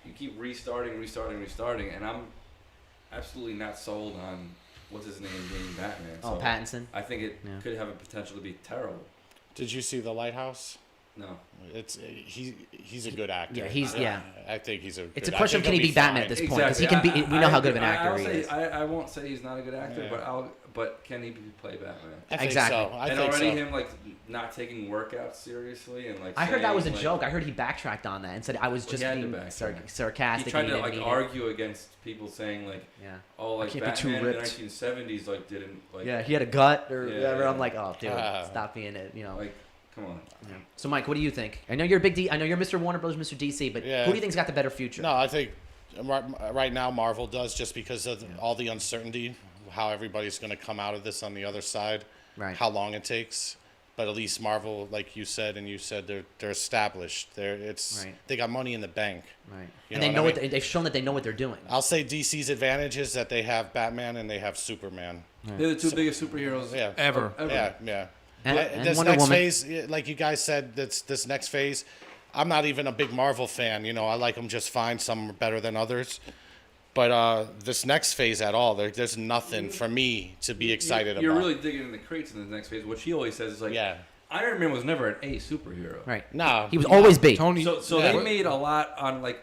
you keep restarting, and I'm absolutely not sold on what's his name being Batman. So Pattinson. I think it could have a potential to be terrible. Did you see The Lighthouse? No. He's a good actor. I think he's a. It's a question of can he be Batman at this point? Because he can be. We know how good of an actor he is. I won't say he's not a good actor, but can he play Batman? I think exactly. So. And already him not taking workouts seriously and I heard that was a joke. I heard he backtracked on that and said I was just being sarcastic. He tried to argue against people saying Batman in the 1970s didn't he had a gut or whatever. I'm like, oh dude, stop being it. Come on. Yeah. So Mike, what do you think? I know you're a big I know you're Mr. Warner Brothers, Mr. DC, but who do you think's got the better future? No, I think right now Marvel does just because of all the uncertainty, how everybody's going to come out of this on the other side, how long it takes. But at least Marvel, like you said, they're established. They got money in the bank. Right. You And know they've shown that they know what they're doing. I'll say DC's advantage is that they have Batman and they have Superman. They're the two biggest superheroes ever. Yeah. And This Wonder next Woman. phase, like you guys said, this next phase, I'm not even a big Marvel fan. You know, I like them just fine. Some are better than others. But this next phase at all, there's nothing for me to be excited about. You're really digging in the crates in the next phase. What she always says is like, Iron Man was never an A superhero. Right. No. He was always B. Tony. So they made a lot on like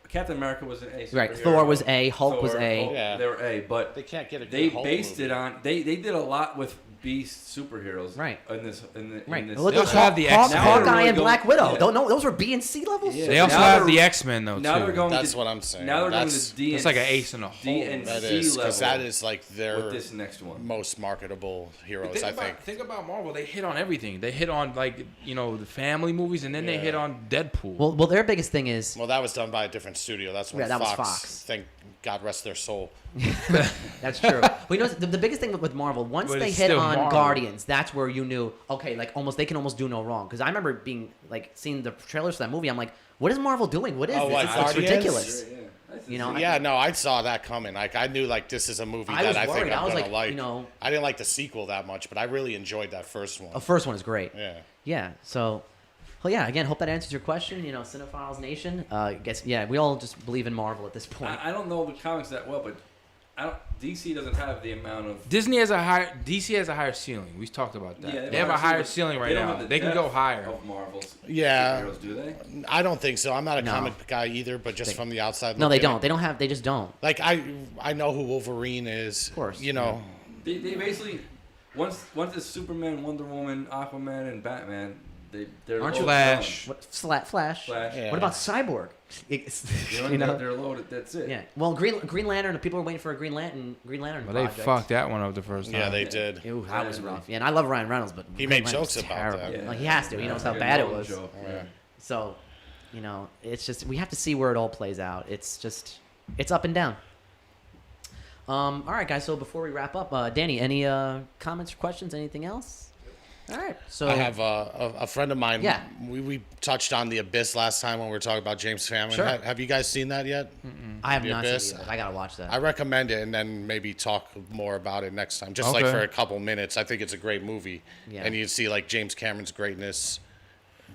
Captain America was an A superhero. Right. Thor was A. Hulk was A. Hulk, Yeah. They were A, but They can't get a good They Hulk based movie. it on they did a lot with B superheroes. Right. In this. Right. In this Look They at also have the X-Men. Hawkeye really and going- Black Widow. yeah. Don't know those were B and C levels. Yeah. They also Now have they're- the X-Men though Now too. they're going. That's to, what I'm saying. Now they're going That's- to D. It's like an ace in a D hole. and That C is, level. because that is like their with this next one. most marketable heroes, Think I about, think. think about Marvel. They hit on everything. They hit on like the family movies, and then they Yeah. hit on Deadpool. Well, their biggest thing is Well, that was done by a different studio. That's when that was Fox, Fox. Thank God rest their soul. that's true. But you know the biggest thing with Marvel, once But they it's hit still on Marvel. Guardians, that's where you knew okay, like they can almost do no wrong. Because I remember being like seeing the trailers for that movie. I'm like, what is Marvel doing? What is Oh, this? what, It's Guardians? ridiculous. Yeah. You know, Yeah, no, I saw that coming. Like, I knew like this is a movie I that was I think worried. I I'm was gonna like, like. you know- I didn't like the sequel that much, but I really enjoyed that first one. The first one is great. Yeah. Yeah. So, well, yeah. Again, hope that answers your question. You know, Cinephiles Nation. Guess we all just believe in Marvel at this point. I don't know the comics that well, but DC doesn't have the amount of. DC has a higher ceiling. We talked about that. Yeah, they have a higher ceiling right don't now. have the They can go depth higher. Of Marvel's Yeah. superheroes, do they? I don't think so. I'm not a No. comic guy either, but just from the outside. No, they looking don't. They don't have. They just don't. Like I know who Wolverine is. Of course. You know. They basically once it's Superman, Wonder Woman, Aquaman, and Batman, they're Aren't you loaded Flash? down. What, Flash. Flash. Yeah. What about Cyborg? You know. They're loaded. That's it. Yeah. Well, Green Lantern. The people were waiting for a Green Lantern. Well, they project. fucked that one up the first time. Yeah, they did. Ew, that was rough. Yeah, and I love Ryan Reynolds, but He Green made Lantern's jokes about terrible. that. Yeah. Like he has to. He knows how Like a bad it Nolan was. joke, Yeah. So, you know, it's just we have to see where it all plays out. It's just it's up and down. All right, guys. So before we wrap up, Danny, any comments or questions? Anything else? All right. So I have a friend of mine. Yeah. We touched on The Abyss last time when we were talking about James Cameron. Sure. Have you guys seen that yet? I have The not Abyss. seen it. I gotta watch that. I recommend it, and then maybe talk more about it next time, just like Okay. for a couple minutes. I think it's a great movie, Yeah. and you see like James Cameron's greatness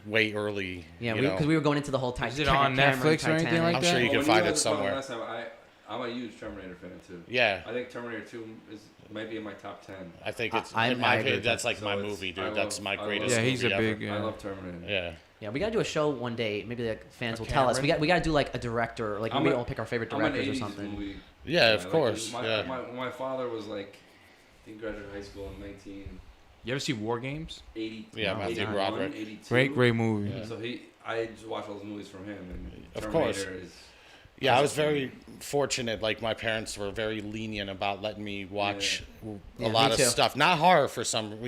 way early. Yeah, you know. because we were going into the whole Is it on Netflix or anything like I'm sure you Well, can when find guys it were talking somewhere. Last time, I'm a huge Terminator fan too. Yeah, I think Terminator 2 might be in my top 10. I think it's I in my agree opinion. with That's that. like So my it's- movie, I dude. love- That's my I love- greatest. Yeah, he's a movie big. ever. I love Terminator. Yeah. Yeah, we gotta do a show one day. Maybe like fans A will tell us. Cameron? We got to do like a director. Like I'm maybe a- we'll pick our favorite I'm an directors or 80s something. movie. Yeah, of like, course. My, Yeah. my father was like, he graduated high school in 1980. You ever see War Games? Yeah, Matthew 81, Broderick. 82. Great movie. Yeah. So I just watched all those movies from him. And Of Terminator course. Is, Yeah, I was very fortunate. Like my parents were very lenient about letting me watch Yeah, a lot me of too. stuff. Not horror for some,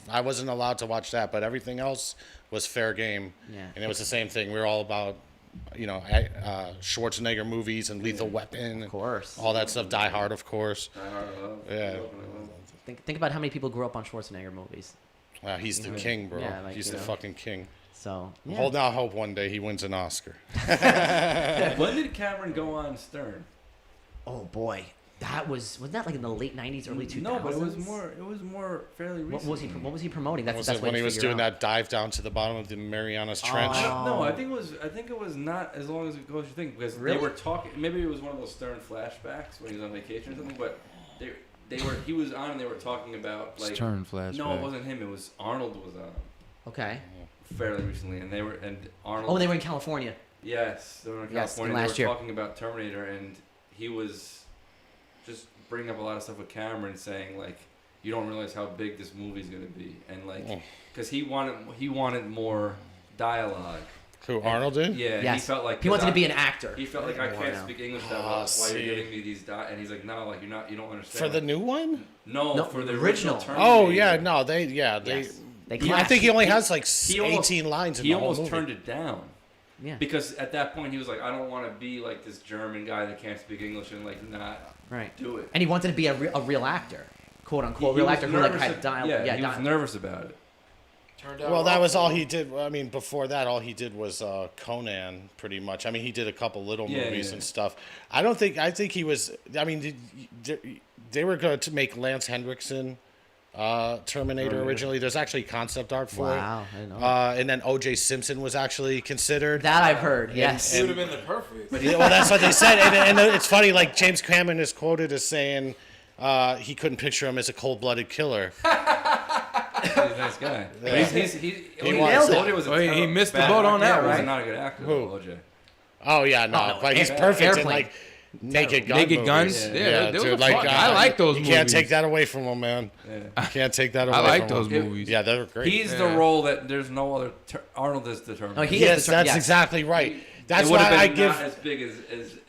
I wasn't allowed to watch that, but everything else was fair game. Yeah. And it was the same thing. We were all about, Schwarzenegger movies and Lethal Weapon, Of course. all that stuff. Die Hard, of course. Die Hard, I love. Yeah. I love. Think about how many people grew up on Schwarzenegger movies. He's the king, bro. Yeah, like, He's you the know. fucking king. So yeah. Hold out hope one day he wins an Oscar. When did Cameron go on Stern? Oh boy, wasn't that like in the late '90s, early 2000s? No, but it was more fairly recent. What was he promoting? That's Was the it best way when to he was figure doing out. that dive down to the bottom of the Marianas Trench? I don't know. Oh. I think it was not as long as it goes. You think because Really? they were talking. Maybe it was one of those Stern flashbacks when he was on vacation or something. But they were. He was on and they were talking about like. Stern flashback. No, it wasn't him. It was Arnold was on Okay. fairly recently, and Arnold. Oh, they were in California. Yes, they were in Yes, California. last They year. were talking about Terminator, and he was just bringing up a lot of stuff with Cameron, saying like, "You don't realize how big this movie's gonna be," and like, because he wanted more dialogue. Who, Arnold did? Yeah, Yes. he felt like He wanted to be an. an actor. He felt like I More can't now. speak English that Oh, well. Why see. you're giving me these and he's like, no, like you don't understand. For the new one? no, for the original. original. Terminator. Oh, yeah, no, they. Yes. They I clashed. think he only has like He almost- 18 lines in He the whole almost movie. turned it down. Yeah. Because at that point he was like, I don't want to be like this German guy that can't speak English and like not Right. do it. And he wanted to be a real actor, quote unquote, He real was actor who like nervous had ab- dialogue. Yeah, he was dialogue. nervous about it. Turned out Well, that was awful. all he did. I mean, before that, all he did was Conan, pretty much. I mean, he did a couple little movies and stuff. I think he was. I mean, they were going to make Lance Henriksen Terminator originally. There's actually concept art for it. Wow, I didn't know. And then O.J. Simpson was actually considered. That I've heard. Yes. He would have been the perfect. Well, that's what they said. And it's funny, like, James Cameron is quoted as saying he couldn't picture him as a cold-blooded killer. He's a nice guy. Yeah. He missed the boat on that, He's right? not a good actor, Who? OJ. Oh, yeah, no. But he's perfect in, Airplane. like, Naked Gun Naked movies. Guns? Yeah, dude, those are like, fun. I like those you movies. can't take that away from him, man. Yeah. You can't take that away I like from those him. movies. Yeah, they're great. He's the role that there's no other. Arnold is determined. Oh, he is Yes, the that's yes. exactly right. That's it would why have I been give. not as big as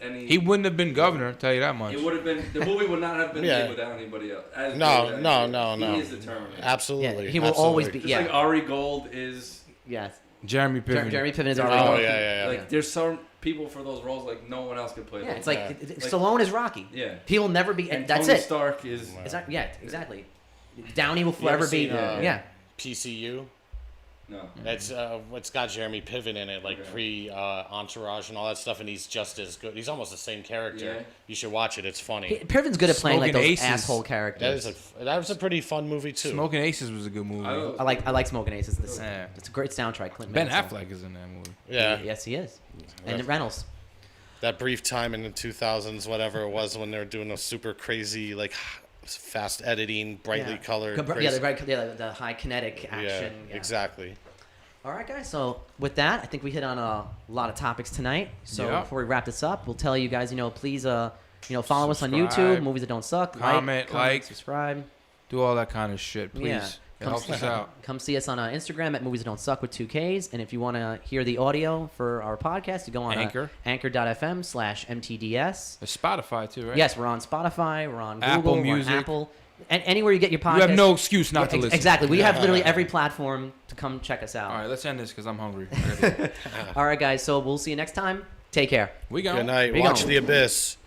any. He wouldn't have been governor, I'll tell you that much. It would have been. The movie would not have been Yeah. big without anybody else. No. He is determined. Absolutely. Yeah, he will always be. Just Yeah. like Ari Gold is. Yes. Jeremy Piven. Jeremy Piven is Oh, already. Oh, yeah. Like there's some people for those roles like no one else could play. Yeah, those. it's like Stallone is Rocky. Yeah. He will never be. And That's Tony it. Stark is. Yeah, exactly. Downey will You ever forever be. seen, Yeah. PCU. No. It's got Jeremy Piven in it, like Okay. pre Entourage and all that stuff, and he's just as good. He's almost the same character. Yeah. You should watch it. It's funny. Piven's good at playing like Smoking those Aces. asshole characters. That was a pretty fun movie too. Smoking Aces was a good movie. I like Smoking Aces. Yeah. It's a great soundtrack. Clint Ben Mansell. Affleck is in that movie. Yeah, Yes, he is. And Reynolds. that brief time in the 2000s, whatever it was, when they were doing a super crazy, like fast editing, brightly colored. Yeah, the high kinetic action. Yeah, exactly. All right, guys. So with that, I think we hit on a lot of topics tonight. So Yeah. before we wrap this up, we'll tell you guys, please, follow us on Subscribe. YouTube, Movies That Don't Suck. Comment, like. subscribe. Do all that kind of shit, please. Yeah. It helps us out. Come see us on Instagram at Movies That Don't Suck with 2 Ks. And if you want to hear the audio for our podcast, you go on Anchor. anchor.fm/MTDS. There's Spotify too, right? Yes, we're on Spotify, we're on Google, Apple we're on Music. Apple. And anywhere you get your podcast. You have no excuse not to listen. Exactly. We have literally every platform to come check us out. All right, let's end this because I'm hungry. All right, guys. So we'll see you next time. Take care. We go. Good night. We Watch gone. The Abyss.